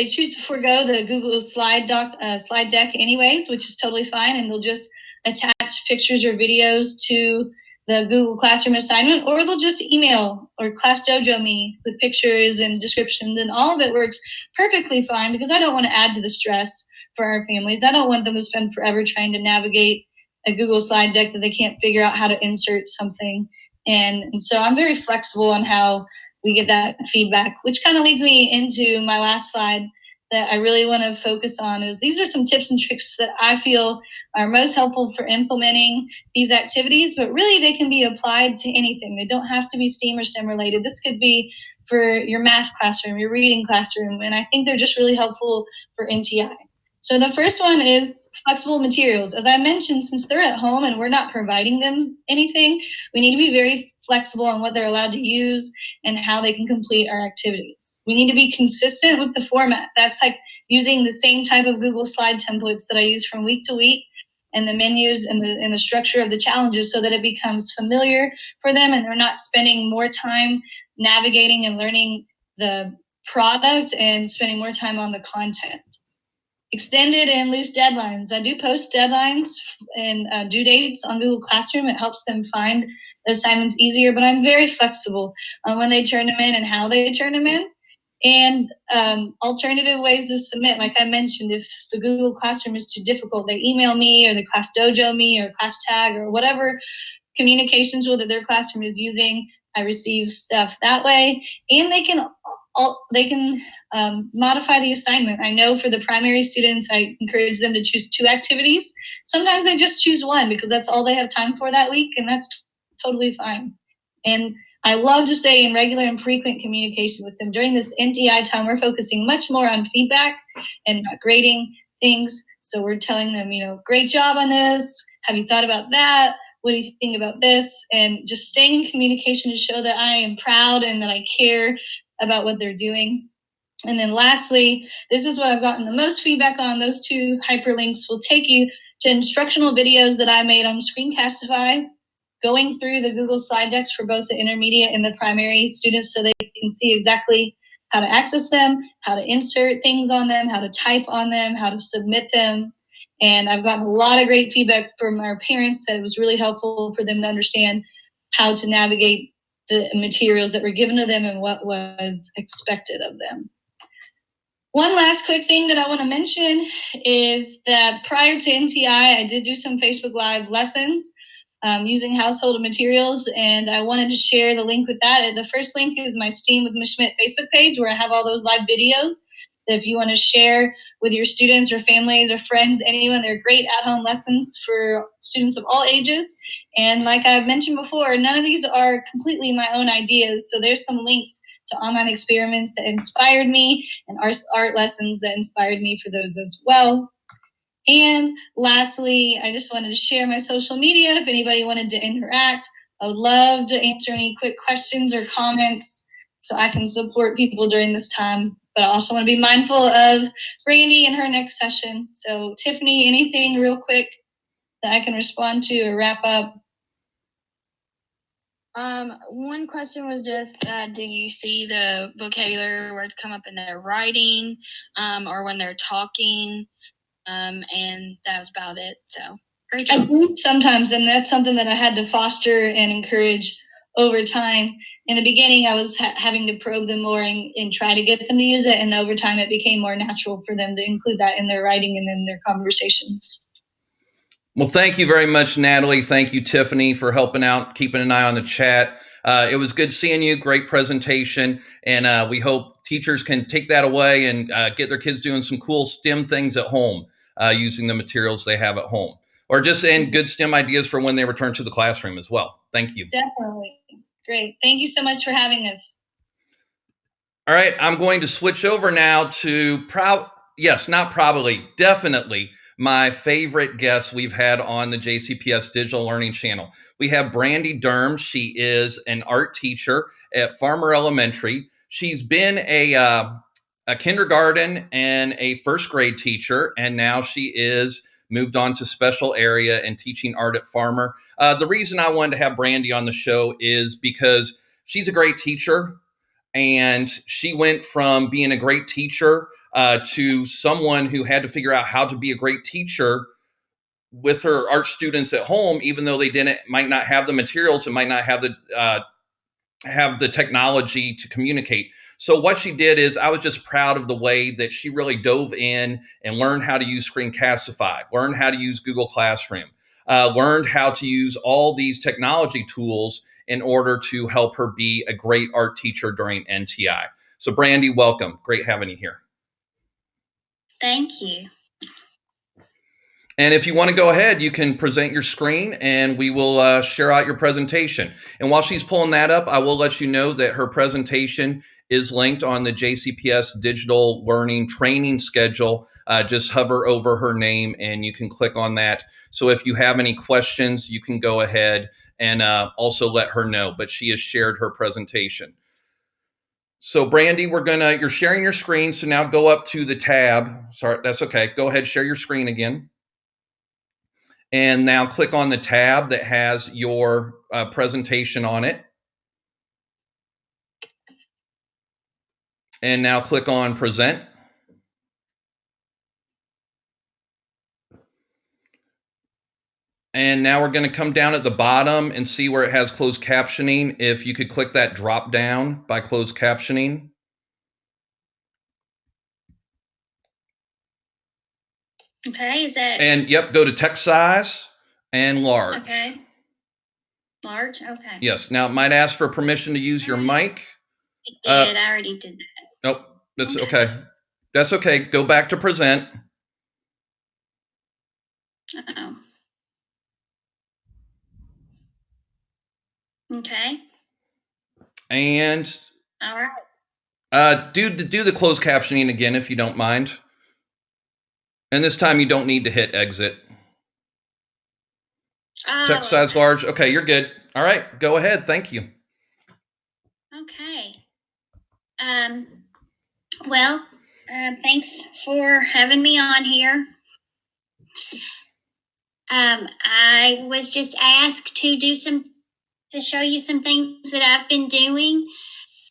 choose to forego the Google slide deck anyways, which is totally fine, and they'll just attach pictures or videos to the Google Classroom assignment, or they'll just email or Class Dojo me with pictures and descriptions, and all of it works perfectly fine because I don't want to add to the stress for our families. I don't want them to spend forever trying to navigate a Google slide deck that they can't figure out how to insert something. And so I'm very flexible on how we get that feedback, which kind of leads me into my last slide that I really want to focus on. Is these are some tips and tricks that I feel are most helpful for implementing these activities, but really they can be applied to anything. They don't have to be STEAM or STEM related. This could be for your math classroom, your reading classroom, and I think they're just really helpful for NTI. So the first one is flexible materials. As I mentioned, since they're at home and we're not providing them anything, we need to be very flexible on what they're allowed to use and how they can complete our activities. We need to be consistent with the format. That's like using the same type of Google slide templates that I use from week to week, and the menus and the structure of the challenges, so that it becomes familiar for them and they're not spending more time navigating and learning the product and spending more time on the content. Extended and loose deadlines. I do post deadlines and due dates on Google Classroom. It helps them find the assignments easier, but I'm very flexible on when they turn them in and how they turn them in. And alternative ways to submit. Like I mentioned, if the Google Classroom is too difficult, they email me or the Class Dojo me or Class Tag or whatever communication tool that their classroom is using. I receive stuff that way, and they can modify the assignment. I know for the primary students, I encourage them to choose 2 activities. Sometimes they just choose 1 because that's all they have time for that week, and that's totally fine. And I love to stay in regular and frequent communication with them. During this NTI time, we're focusing much more on feedback and not grading things. So we're telling them, great job on this. Have you thought about that? What do you think about this? And just staying in communication to show that I am proud and that I care about what they're doing. And then lastly, this is what I've gotten the most feedback on. Those 2 hyperlinks will take you to instructional videos that I made on Screencastify, going through the Google slide decks for both the intermediate and the primary students so they can see exactly how to access them, how to insert things on them, how to type on them, how to submit them. And I've gotten a lot of great feedback from our parents that it was really helpful for them to understand how to navigate the materials that were given to them and what was expected of them. One last quick thing that I want to mention is that prior to NTI, I did do some Facebook Live lessons using household materials, and I wanted to share the link with that. The first link is my STEAM with Ms. Schmidt Facebook page, where I have all those live videos that if you want to share with your students or families or friends, anyone, they're great at-home lessons for students of all ages. And like I've mentioned before, none of these are completely my own ideas, so there's some links to online experiments that inspired me and art lessons that inspired me for those as well. And lastly, I just wanted to share my social media. If anybody wanted to interact, I would love to answer any quick questions or comments so I can support people during this time. But I also want to be mindful of Brandy and her next session. So Tiffany, anything real quick that I can respond to or wrap up? One question was just, do you see the vocabulary words come up in their writing, or when they're talking? And that was about it. So great job. Sometimes, and that's something that I had to foster and encourage over time. In the beginning, I was having to probe them more and try to get them to use it. And over time, it became more natural for them to include that in their writing and in their conversations. Well, thank you very much, Natalie. Thank you, Tiffany, for helping out, keeping an eye on the chat. It was good seeing you. Great presentation. And we hope teachers can take that away and get their kids doing some cool STEM things at home using the materials they have at home, or just in good STEM ideas for when they return to the classroom as well. Thank you. Definitely. Great. Thank you so much for having us. All right. I'm going to switch over now to definitely my favorite guest we've had on the JCPS Digital Learning Channel. We have Brandy Durham. She is an art teacher at Farmer Elementary. She's been a kindergarten and a first grade teacher, and now she is moved on to special area and teaching art at Farmer. The reason I wanted to have Brandy on the show is because she's a great teacher, and she went from being a great teacher to someone who had to figure out how to be a great teacher with her art students at home, even though they might not have the materials and might not have the technology to communicate. So what she did is, I was just proud of the way that she really dove in and learned how to use Screencastify, learned how to use Google Classroom, learned how to use all these technology tools in order to help her be a great art teacher during NTI. So Brandy, welcome. Great having you here. Thank you. And if you want to go ahead, you can present your screen and we will share out your presentation. And while she's pulling that up, I will let you know that her presentation is linked on the JCPS Digital Learning Training schedule. Just hover over her name and you can click on that. So if you have any questions, you can go ahead and also let her know. But she has shared her presentation. So Brandy, you're sharing your screen. So now go up to the tab. Sorry, that's okay. Go ahead, share your screen again. And now click on the tab that has your presentation on it. And now click on Present. And now we're going to come down at the bottom and see where it has closed captioning. If you could click that drop down by closed captioning. Okay, is that? And yep, go to text size and large. Okay. Large, okay. Yes. Now it might ask for permission to use your mic. It did. I already did that. Oh, that's okay. That's okay. Go back to present. Uh-oh. Okay. And all right. Do the closed captioning again, if you don't mind. And this time you don't need to hit exit. Oh, Text size large. Okay, you're good. All right, go ahead. Thank you. Okay. Well, thanks for having me on here. I was just asked to show you some things that I've been doing.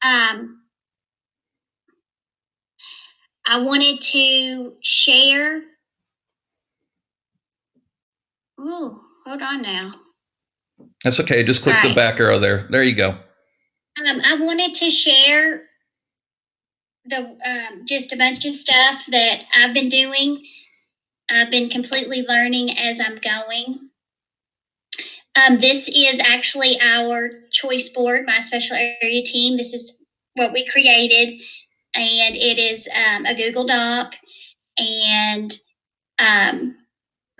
I wanted to share. Ooh, hold on now. That's okay. Just click the Right. back arrow there. There you go. I wanted to share the just a bunch of stuff that I've been doing. I've been completely learning as I'm going. This is actually our choice board, my special area team. This is what we created, and it is a Google Doc, and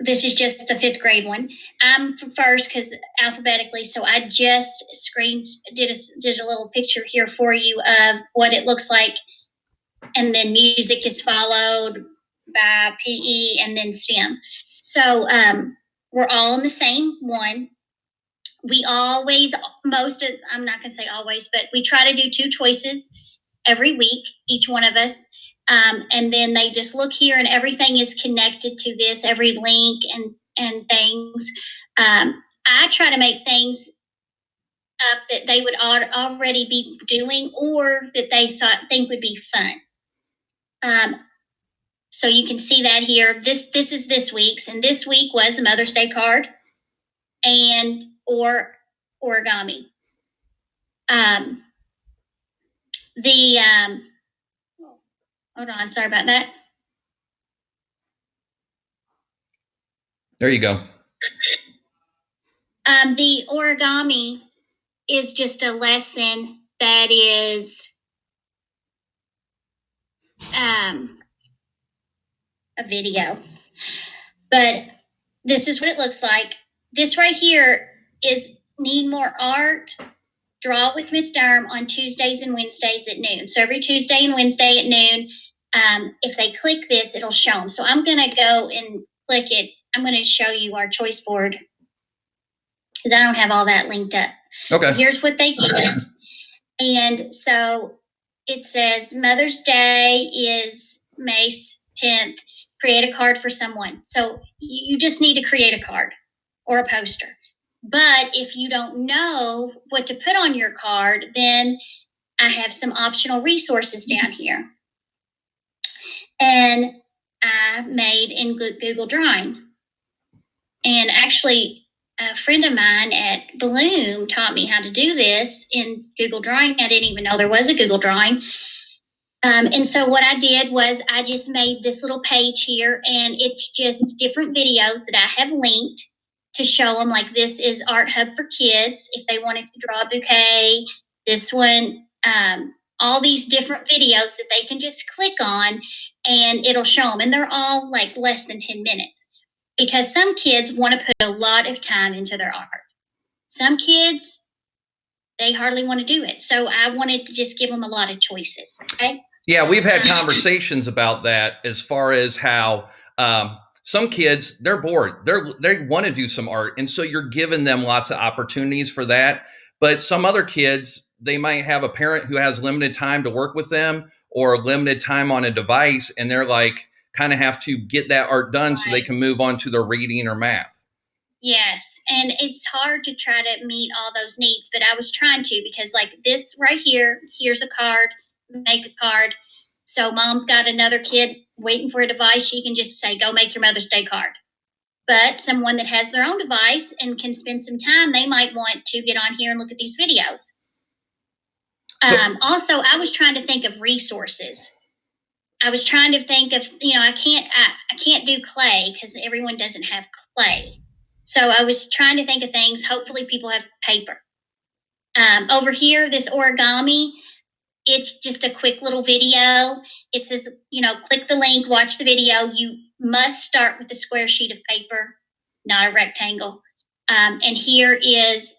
this is just the 5th grade one. I'm first because alphabetically, so I just did a little picture here for you of what it looks like, and then music is followed by PE and then STEM. So we're all in the same one. We always, I'm not going to say always, but we try to do 2 choices every week, each one of us. And then they just look here and everything is connected to this, every link and things. I try to make things up that they would already be doing or that they think would be fun. So you can see that here. This is this week's, and this week was a Mother's Day card or origami. Hold on, sorry about that. There you go. The origami is just a lesson that is a video. But this is what it looks like. This right here is Need More Art, Draw with Miss Durham on Tuesdays and Wednesdays at noon. So every Tuesday and Wednesday at noon, if they click this, it'll show them. So I'm going to go and click it. I'm going to show you our choice board because I don't have all that linked up. Okay. But here's what they get. And so it says Mother's Day is May 10th. Create a card for someone. So you just need to create a card or a poster. But if you don't know what to put on your card, then I have some optional resources down here. And I made in Google Drawing. And actually, a friend of mine at Bloom taught me how to do this in Google Drawing. I didn't even know there was a Google Drawing. And so what I did was I just made this little page here, and it's just different videos that I have linked to show them, like this is Art Hub for Kids, if they wanted to draw a bouquet. This one, all these different videos that they can just click on, and it'll show them. And they're all like less than 10 minutes because some kids want to put a lot of time into their art. Some kids, they hardly want to do it. So I wanted to just give them a lot of choices, okay? Yeah, we've had conversations about that as far as how some kids, they're bored. They want to do some art. And so you're giving them lots of opportunities for that. But some other kids, they might have a parent who has limited time to work with them or limited time on a device. And they're like, kind of have to get that art done so they can move on to their reading or math. Yes, and it's hard to try to meet all those needs, but I was trying to because like this right here, here's a card, make a card. So mom's got another kid waiting for a device. She can just say, go make your Mother's Day card. But someone that has their own device and can spend some time, they might want to get on here and look at these videos. Also, I was trying to think of resources. I was trying to think of, I can't do clay because everyone doesn't have clay. So I was trying to think of things. Hopefully people have paper. Over here, this origami, it's just a quick little video. It says, click the link, watch the video. You must start with a square sheet of paper, not a rectangle. And here is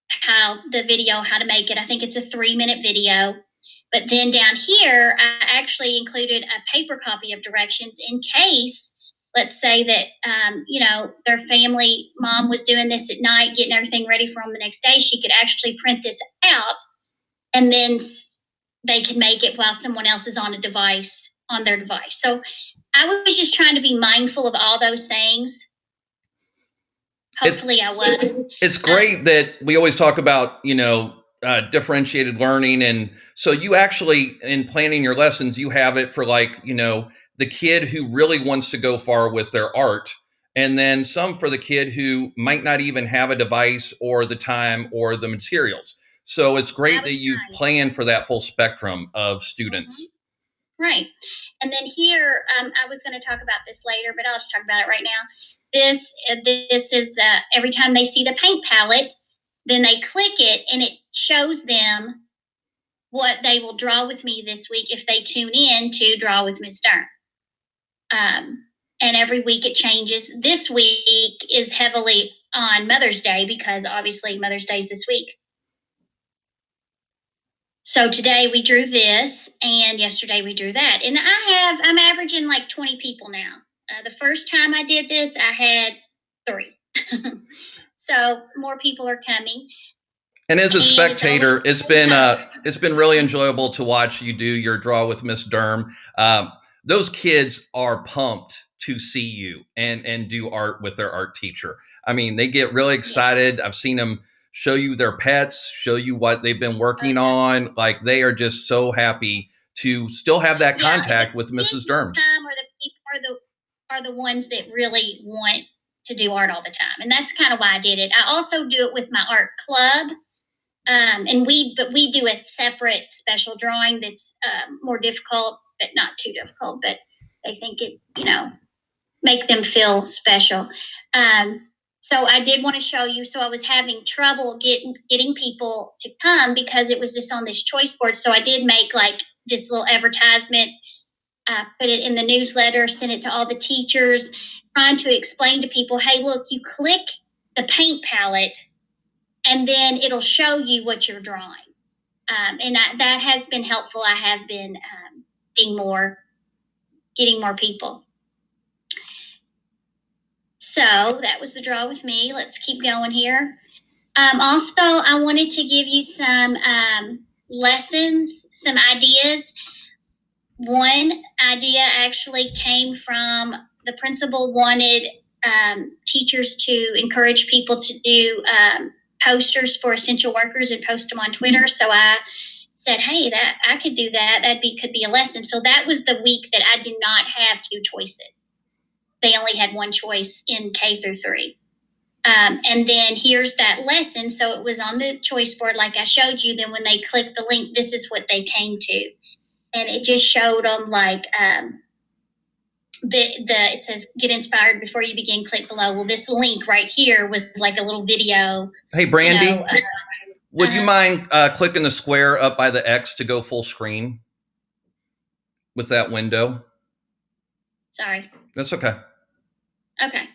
how to make it. I think it's a 3-minute video. But then down here, I actually included a paper copy of directions in case, let's say that, their family mom was doing this at night, getting everything ready for them the next day. She could actually print this out and then they can make it while someone else is on their device. So I was just trying to be mindful of all those things. Hopefully I was. It's great that we always talk about, differentiated learning. And so you actually, in planning your lessons, you have it for the kid who really wants to go far with their art. and then some for the kid who might not even have a device or the time or the materials. So it's great that you plan for that full spectrum of students. Right. And then here, I was going to talk about this later, but I'll just talk about it right now. This is every time they see the paint palette, then they click it and it shows them what they will draw with me this week if they tune in to Draw with Ms. Stern. And every week it changes. This week is heavily on Mother's Day because obviously Mother's Day is this week. So today we drew this, and yesterday we drew that. And I'm averaging like 20 people now. The first time I did this, I had 3. So more people are coming. And as a spectator, it's been really enjoyable to watch you do your Draw with Miss Derm. Those kids are pumped to see you and do art with their art teacher. I mean, they get really excited. I've seen them show you their pets, show you what they've been working on. Like, they are just so happy to still have that contact with Mrs. Derm. Or the people are the ones that really want to do art all the time, and that's kind of why I did it. I also do it with my art club, and we do a separate special drawing that's more difficult, but not too difficult. But they think it, make them feel special. So I did want to show you. So I was having trouble getting people to come because it was just on this choice board. So I did make like this little advertisement, put it in the newsletter, sent it to all the teachers, trying to explain to people, hey, look, you click the paint palette and then it'll show you what you're drawing. And that has been helpful. I have been getting more people. So that was the draw with me. Let's keep going here. Also, I wanted to give you some lessons, some ideas. One idea actually came from the principal wanted teachers to encourage people to do posters for essential workers and post them on Twitter. So I said, hey, that I could do that. Could be a lesson. So that was the week that I did not have 2 choices. They only had 1 choice in K through 3. And then here's that lesson. So it was on the choice board like I showed you. Then when they clicked the link, this is what they came to. And it just showed them like it says, get inspired before you begin, click below. Well, this link right here was like a little video. Hey, Brandy, would you mind clicking the square up by the X to go full screen with that window? Sorry. That's okay. Okay.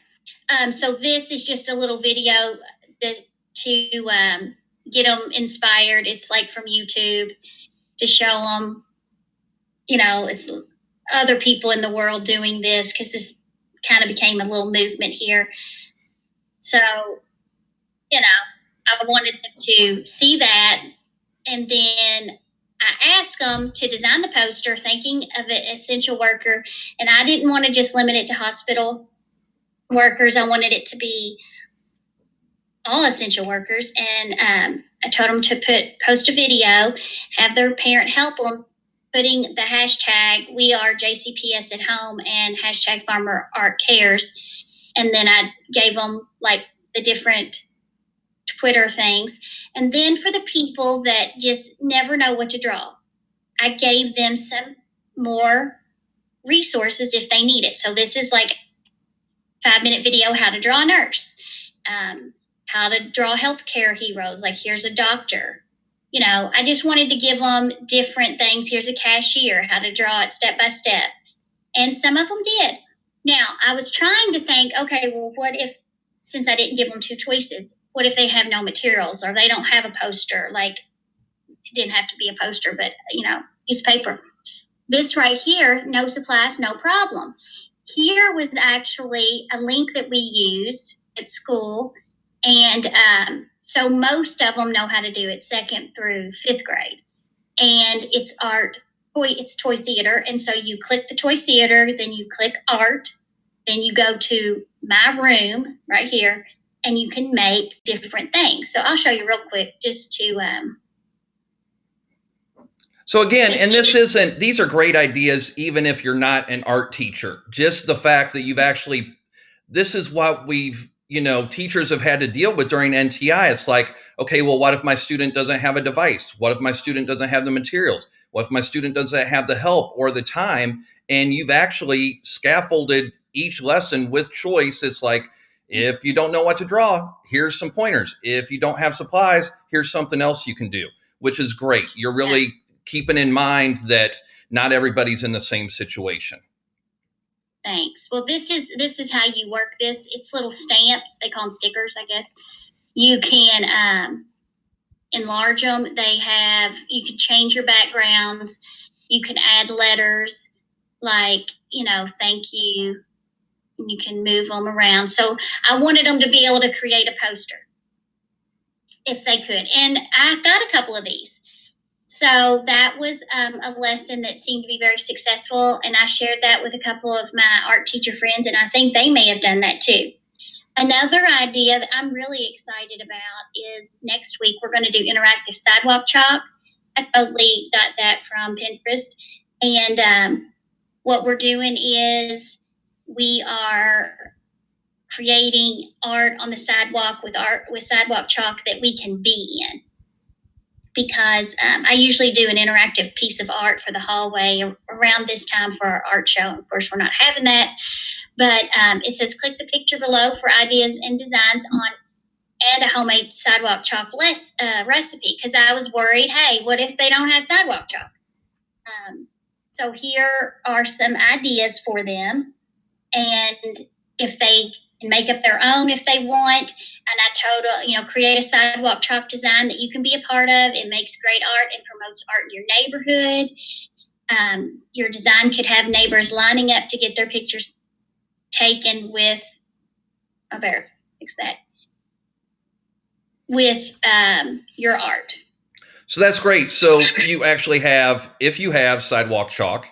So this is just a little video to get them inspired. It's like from YouTube to show them, it's other people in the world doing this, because this kind of became a little movement here. So, I wanted them to see that. And then I asked them to design the poster thinking of an essential worker. And I didn't want to just limit it to hospital workers. I wanted it to be all essential workers. And I told them to post a video, have their parent help them, putting the hashtag We Are JCPS at Home and hashtag Farmer Art Cares. And then I gave them like the different Twitter things. And then for the people that just never know what to draw, I gave them some more resources if they need it. So this is like 5-minute video, how to draw a nurse, how to draw healthcare heroes. Like, here's a doctor. I just wanted to give them different things. Here's a cashier, how to draw it step by step. And some of them did. Now, I was trying to think, okay, well, what if, since I didn't give them 2 choices, what if they have no materials or they don't have a poster? Like, it didn't have to be a poster, but, use paper. This right here, no supplies, no problem. Here was actually a link that we use at school. And so most of them know how to do it 2nd through 5th grade. And it's toy theater. And so you click the toy theater, then you click art, then you go to my room right here, and you can make different things. So I'll show you real quick just to. So again, and these are great ideas, even if you're not an art teacher. Just the fact that you've actually this is what teachers have had to deal with during NTI. It's like, okay, well, what if my student doesn't have a device? What if my student doesn't have the materials? What if my student doesn't have the help or the time? And you've actually scaffolded each lesson with choice. It's like, if you don't know what to draw, here's some pointers. If you don't have supplies, here's something else you can do, which is great. You're really keeping in mind that not everybody's in the same situation. Thanks. Well, this is how you work this. It's little stamps. They call them stickers, I guess. You can enlarge them. You can change your backgrounds. You can add letters like, thank you. And you can move them around. So I wanted them to be able to create a poster if they could. And I got a couple of these. So that was a lesson that seemed to be very successful. And I shared that with a couple of my art teacher friends, and I think they may have done that too. Another idea that I'm really excited about is next week we're going to do interactive sidewalk chalk. I totally got that from Pinterest. And what we're doing is we are creating art on the sidewalk with sidewalk chalk that we can be in. Because I usually do an interactive piece of art for the hallway around this time for our art show. Of course, we're not having that. But it says, click the picture below for ideas and designs on and a homemade sidewalk chalk recipe. Because I was worried, hey, what if they don't have sidewalk chalk? So here are some ideas for them. And if they can make up their own if they want. And I create a sidewalk chalk design that you can be a part of. It makes great art and promotes art in your neighborhood. Your design could have neighbors lining up to get their pictures taken with, I better fix that, with your art. So that's great. So you actually if you have sidewalk chalk,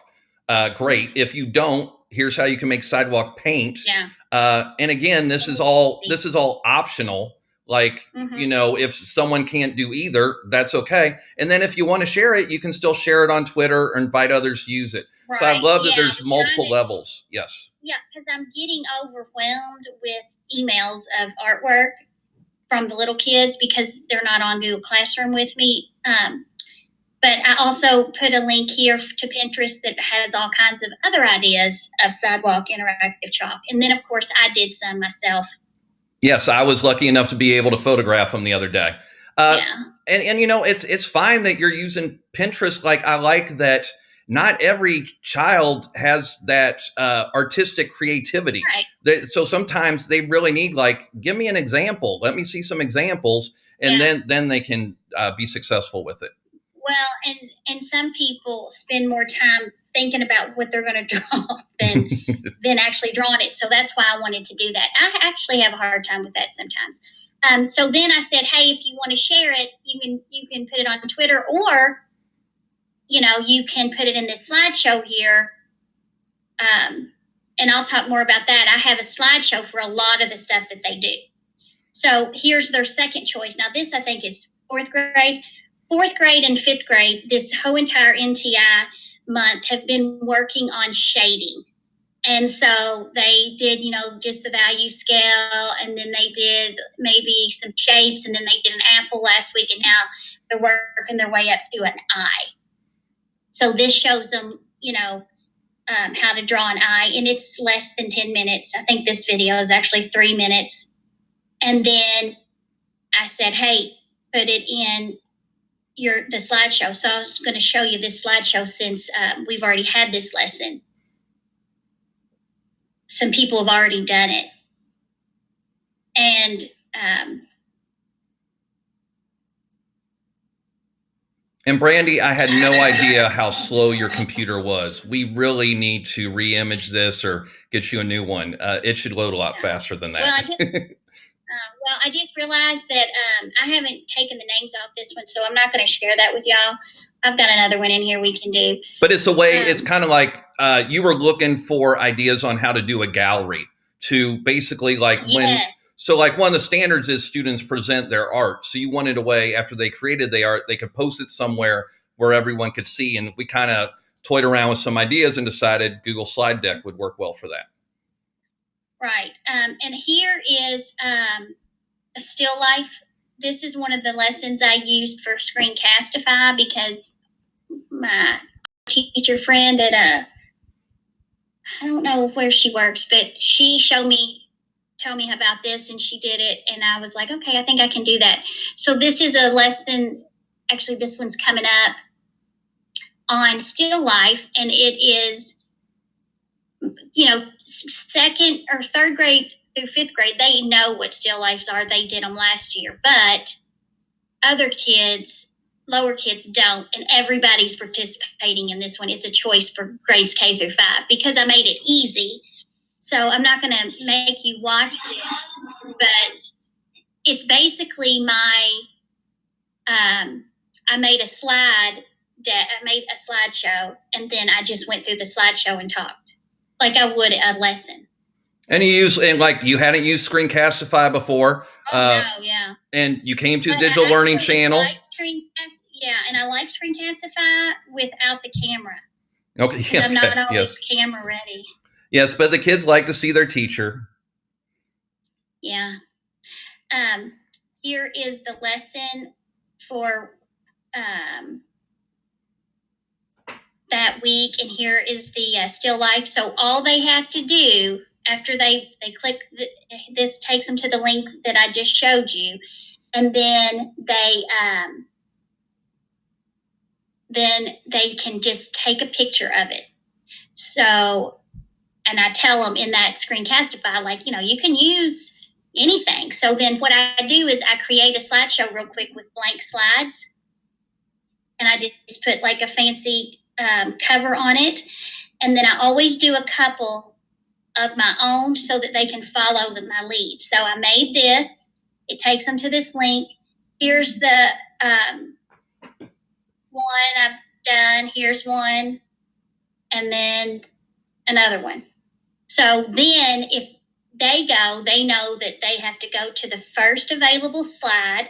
great. If you don't, here's how you can make sidewalk paint. Yeah. And again, this is all optional. Like, if someone can't do either, that's okay. And then if you want to share it, you can still share it on Twitter or invite others to use it. Right. So I love that there's multiple levels. Yes. Yeah, because I'm getting overwhelmed with emails of artwork from the little kids because they're not on Google Classroom with me. But I also put a link here to Pinterest that has all kinds of other ideas of sidewalk interactive chalk. And then, of course, I did some myself. Yes, I was lucky enough to be able to photograph them the other day. And it's fine that you're using Pinterest. Like, I like that not every child has that artistic creativity. Right. So sometimes they really need, like, give me an example. Let me see some examples. And then they can be successful with it. Well, and some people spend more time thinking about what they're going to draw than actually drawing it. So that's why I wanted to do that. I actually have a hard time with that sometimes. So then I said, hey, if you want to share it, you can put it on Twitter, or you can put it in this slideshow here. And I'll talk more about that. I have a slideshow for a lot of the stuff that they do. So here's their second choice. Now this I think is fourth grade and fifth grade, this whole entire NTI month have been working on shading. And so they did, just the value scale, and then they did maybe some shapes, and then they did an apple last week, and now they're working their way up to an eye. So this shows them, how to draw an eye, and it's less than 10 minutes. I think this video is actually 3 minutes. And then I said, hey, put it in the slideshow. So I was going to show you this slideshow since we've already had this lesson. Some people have already done it. And Brandy, I had no idea how slow your computer was. We really need to re-image this or get you a new one. It should load a lot faster than that. Well, I did realize that I haven't taken the names off this one, so I'm not going to share that with y'all. I've got another one in here we can do. But it's a way, it's kind of like you were looking for ideas on how to do a gallery to basically like so like one of the standards is students present their art. So you wanted a way after they created the art, they could post it somewhere where everyone could see. And we kind of toyed around with some ideas and decided Google Slide Deck would work well for that. Right. And here is a still life. This is one of the lessons I used for Screencastify because my teacher friend at I don't know where she works, but she told me about this, and she did it, and I was like, okay, I think I can do that. So this is a lesson. Actually, this one's coming up on still life, and it is, second or third grade through fifth grade, they know what still lifes are. They did them last year, but other kids, lower kids don't, and everybody's participating in this one. It's a choice for grades K through 5 because I made it easy. So I'm not going to make you watch this, but it's basically my, I made a slideshow, and then I just went through the slideshow and talked like I would a lesson. And you hadn't used Screencastify before. No, yeah. And you came to the Digital Learning Channel. And I like Screencastify without the camera. Okay, yeah, I'm not always camera ready. Yes, but the kids like to see their teacher. Yeah. Here is the lesson for that week, and here is the still life. So all they have to do after they click this takes them to the link that I just showed you, and then they can just take a picture of it. So, and I tell them in that Screencastify, like, you can use anything. So then what I do is I create a slideshow real quick with blank slides, and I just put like a fancy cover on it, and then I always do a couple of my own so that they can follow my lead. So I made this. It takes them to this link. Here's the one I've done. Here's one, and then another one. So then if they go, they know that they have to go to the first available slide,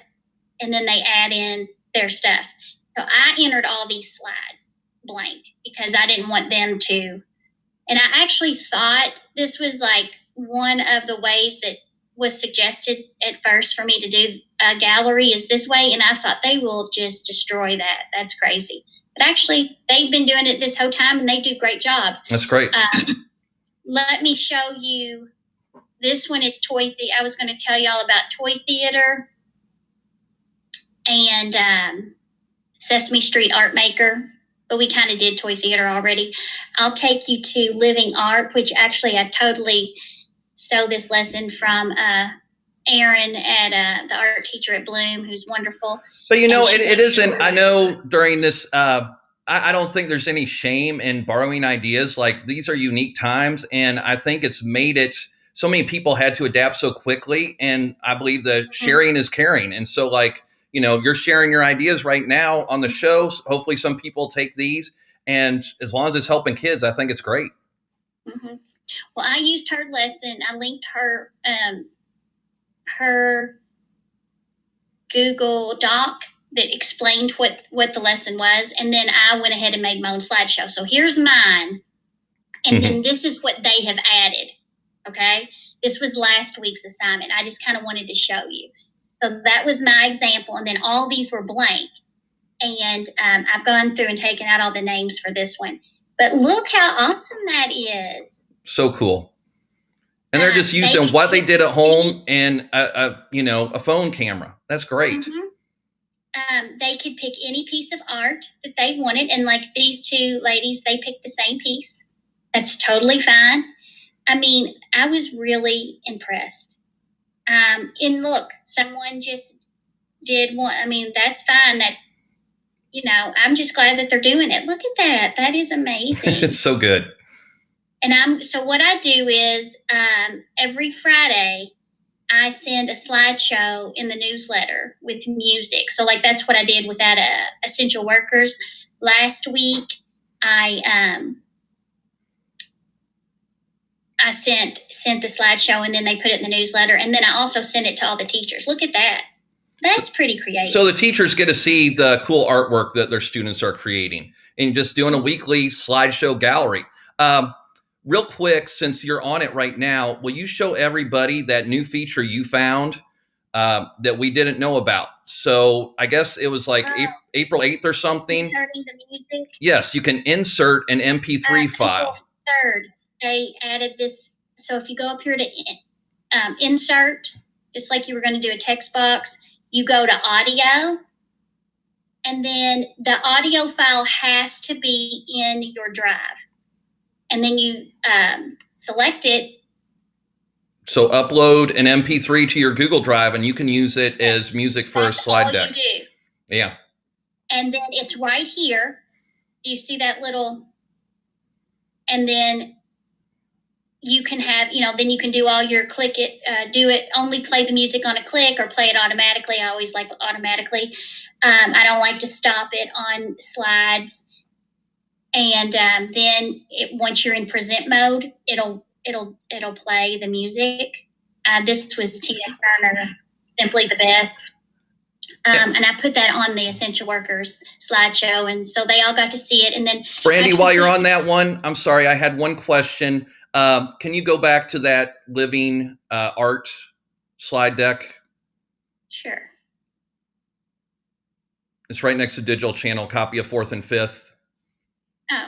and then they add in their stuff. So I entered all these slides blank because I didn't want them to. And I actually thought this was like one of the ways that was suggested at first for me to do a gallery is this way. And I thought they will just destroy that. That's crazy. But actually, they've been doing it this whole time, and they do a great job. That's great. Let me show you. This one is Toy Theater. I was going to tell y'all about Toy Theater and Sesame Street Art Maker, but we kind of did Toy Theater already. I'll take you to Living Art, which actually I totally stole this lesson from Erin at the art teacher at Bloom, who's wonderful. But it isn't. I know during this, I don't think there's any shame in borrowing ideas. Like, these are unique times, and I think it's made it so many people had to adapt so quickly. And I believe that sharing is caring. And so, like, you're sharing your ideas right now on the show. So hopefully some people take these, and as long as it's helping kids, I think it's great. Mm-hmm. Well, I used her lesson. I linked her Google Doc that explained what the lesson was, and then I went ahead and made my own slideshow. So here's mine, and then this is what they have added. Okay, this was last week's assignment. I just kind of wanted to show you. So that was my example, and then all these were blank. And I've gone through and taken out all the names for this one. But look how awesome that is. So cool. And they're just using what they did at home and a phone camera. That's great. Mm-hmm. They could pick any piece of art that they wanted. And like these two ladies, they picked the same piece. That's totally fine. I mean, I was really impressed. And look, someone just did one. I mean, that's fine. That, I'm just glad that they're doing it. Look at that. That is amazing. It's so good. And so what I do is every Friday, I send a slideshow in the newsletter with music. So like that's what I did with that essential workers. Last week, I sent the slideshow, and then they put it in the newsletter, and then I also sent it to all the teachers. Look at that. That's pretty creative. So the teachers get to see the cool artwork that their students are creating, and just doing a weekly slideshow gallery. real quick, since you're on it right now, will you show everybody that new feature you found that we didn't know about? So I guess it was like April 8th or something. Inserting the music. Yes, you can insert an MP3 file. April 3rd, they added this. So if you go up here to insert, just like you were going to do a text box, you go to audio, and then the audio file has to be in your drive. And then you select it. So upload an MP3 to your Google Drive, and you can use it as music for a slide deck. That's all you do. Yeah. And then it's right here. Do you see that little? And then you can have, then you can do all your click it, do it, only play the music on a click or play it automatically. I always like automatically. I don't like to stop it on slides. And then once you're in present mode, it'll play the music. This was Tina Turner, Simply the Best. And I put that on the Essential Workers slideshow, and so they all got to see it. And then, Brandy, while you're on that one, I'm sorry, I had one question. Can you go back to that living art slide deck? Sure. It's right next to digital channel, copy of 4th and 5th. Oh.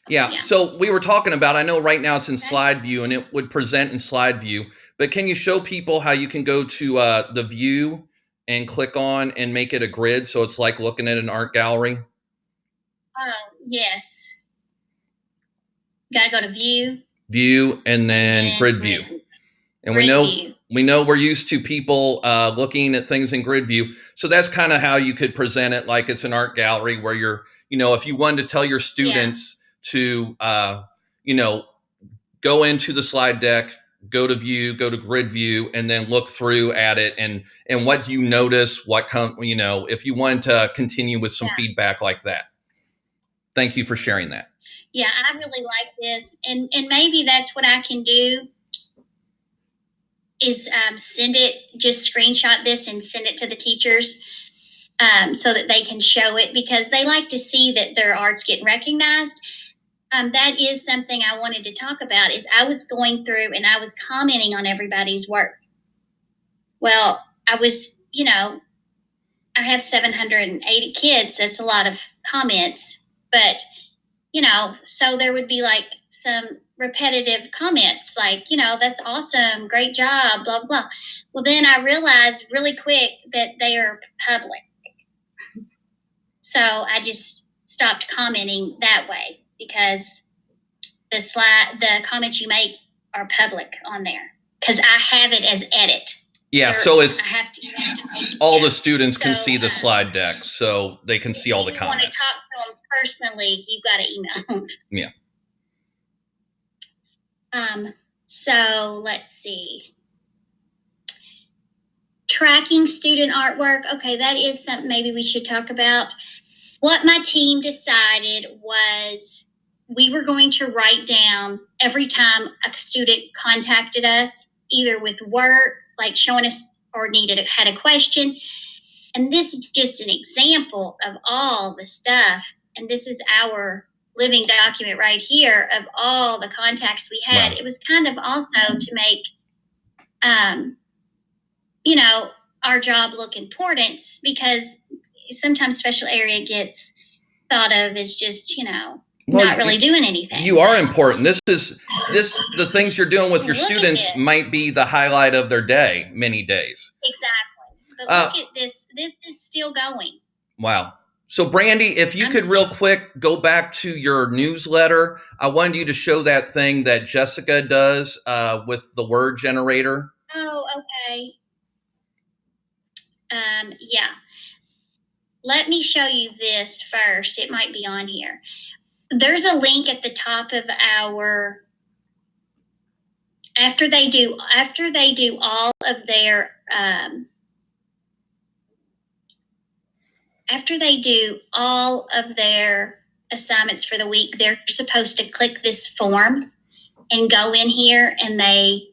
Yeah. So we were talking about, I know right now it's in slide view and it would present in slide view, but can you show people how you can go to the view and click on and make it a grid, so it's like looking at an art gallery? Oh, yes. Got to go to view, and then grid view. And we know we're used to people looking at things in grid view. So that's kind of how you could present it, like it's an art gallery where you're, if you wanted to tell your students to, go into the slide deck, go to view, go to grid view, and then look through at it. And what do you notice? If you wanted to continue with some feedback like that. Thank you for sharing that. Yeah, I really like this. And maybe that's what I can do is just screenshot this and send it to the teachers so that they can show it, because they like to see that their art's getting recognized. That is something I wanted to talk about, is I was going through and I was commenting on everybody's work. Well, I was, I have 780 kids. That's a lot of comments, but, so there would be like some repetitive comments like, that's awesome, great job, blah, blah. Well, then I realized really quick that they are public. So I just stopped commenting that way, because the comments you make are public on there, because I have it as edit. Yeah, so it's all the students can see the slide deck, so they can see all the comments. If you want to talk to them personally, you've got to email them. Yeah. So let's see. Tracking student artwork. Okay, that is something maybe we should talk about. What my team decided was we were going to write down every time a student contacted us, either with work, like showing us or had a question. And this is just an example of all the stuff. And this is our living document right here of all the contacts we had. Wow. It was kind of also to make, our job look important, because sometimes special area gets thought of as just, not really doing anything. You are important. The things you're doing with your students might be the highlight of their day, many days. Exactly. But look at this. This is still going. Wow. So Brandy, if you could real quick go back to your newsletter, I wanted you to show that thing that Jessica does with the word generator. Oh, okay. Yeah. Let me show you this first. It might be on here. There's a link at the top of our, after they do all of their, assignments for the week, they're supposed to click this form and go in here, and they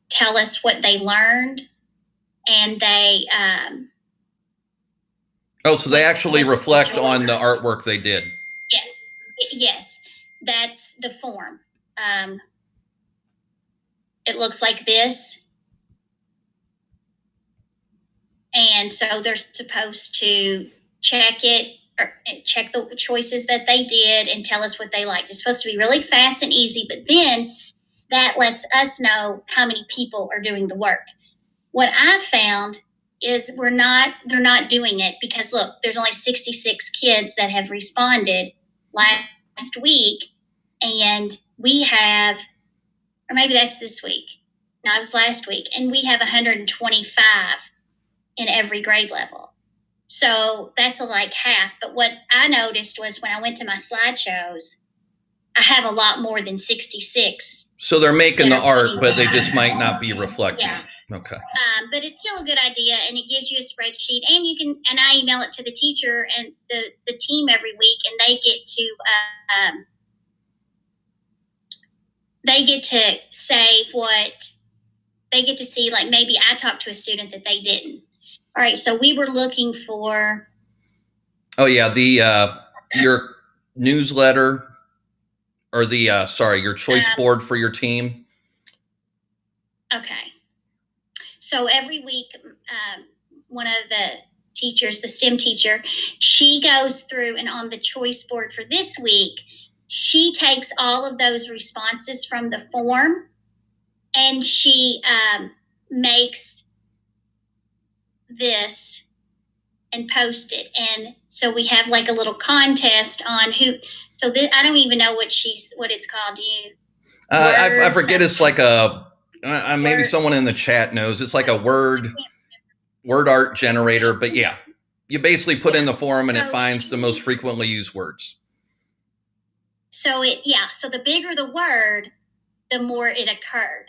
tell us what they learned, and they so they actually reflect on the artwork they did. Yes, that's the form. It looks like this. And so they're supposed to check it, or check the choices that they did and tell us what they liked. It's supposed to be really fast and easy, but then that lets us know how many people are doing the work. What I found is they're not doing it because look, there's only 66 kids that have responded last week, and we have, or maybe that's this week. No, it was last week, and we have 125 in every grade level. So that's like half. But what I noticed was when I went to my slideshows, I have a lot more than 66. So they're making the art, but they just might not be reflecting. Yeah. Okay. But it's still a good idea, and it gives you a spreadsheet, and you can, and I email it to the teacher and the team every week, and they get to say what they get to see. Like maybe I talked to a student that they didn't. All right, so we were looking for. Oh yeah, the your newsletter, or the your choice board for your team. Okay. So every week, one of the teachers, the STEM teacher, she goes through, and on the choice board for this week, she takes all of those responses from the form, and she makes this and post it. And so we have like a little contest on who. So I don't even know what it's called. Do you? I forget. It's like a. Maybe someone in the chat knows. It's like a word art generator, but yeah, you basically put in the form and it finds the most frequently used words. So the bigger the word, the more it occurred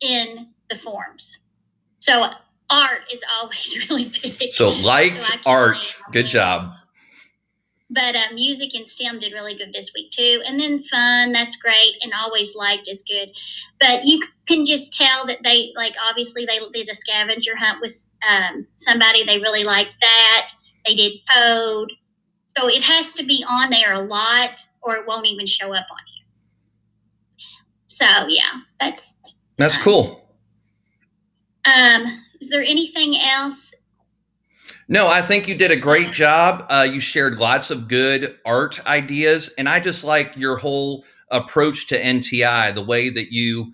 in the forms. So art is always really big. So liked art, good job. But music and STEM did really good this week too. And then fun, that's great. And always liked is good. But you can just tell that they, like, obviously they did a scavenger hunt with somebody. They really liked that. They did code. So it has to be on there a lot or it won't even show up on here. So yeah, that's cool. Is there anything else? No, I think you did a great job. You shared lots of good art ideas, and I just like your whole approach to NTI, the way that you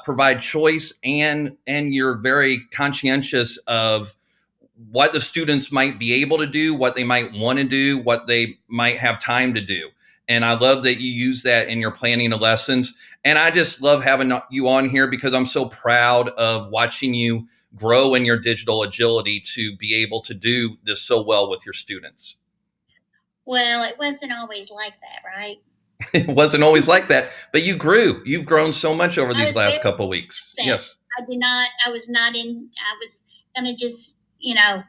provide choice, and you're very conscientious of what the students might be able to do, what they might want to do, what they might have time to do. And I love that you use that in your planning of lessons. And I just love having you on here because I'm so proud of watching you grow in your digital agility to be able to do this so well with your students. Well, it wasn't always like that, right? It wasn't always like that, but you grew. You've grown so much over these last couple of weeks. Yes. I was going to just,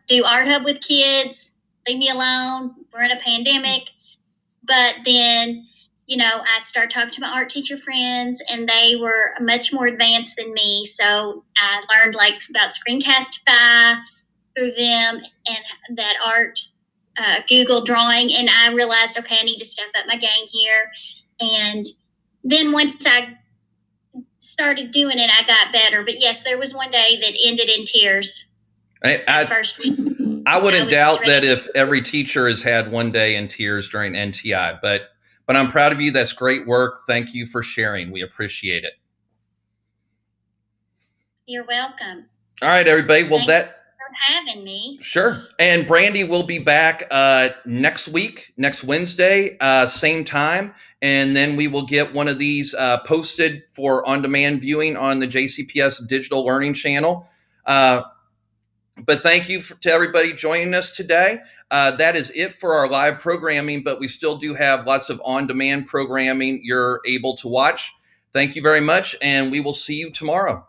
do Art Hub with kids, leave me alone. We're in a pandemic. But then, I started talking to my art teacher friends, and they were much more advanced than me. So I learned about Screencastify through them and that art Google drawing. And I realized, okay, I need to step up my game here. And then once I started doing it, I got better. But yes, there was one day that ended in tears. First week. I wouldn't doubt that if every teacher has had one day in tears during NTI, but I'm proud of you. That's great work. Thank you for sharing. We appreciate it. You're welcome. All right, everybody. Well, Thanks for having me. Sure. And Brandy will be back next week, next Wednesday, same time. And then we will get one of these posted for on-demand viewing on the JCPS Digital Learning channel. But thank you to everybody joining us today. That is it for our live programming, but we still do have lots of on-demand programming you're able to watch. Thank you very much, and we will see you tomorrow.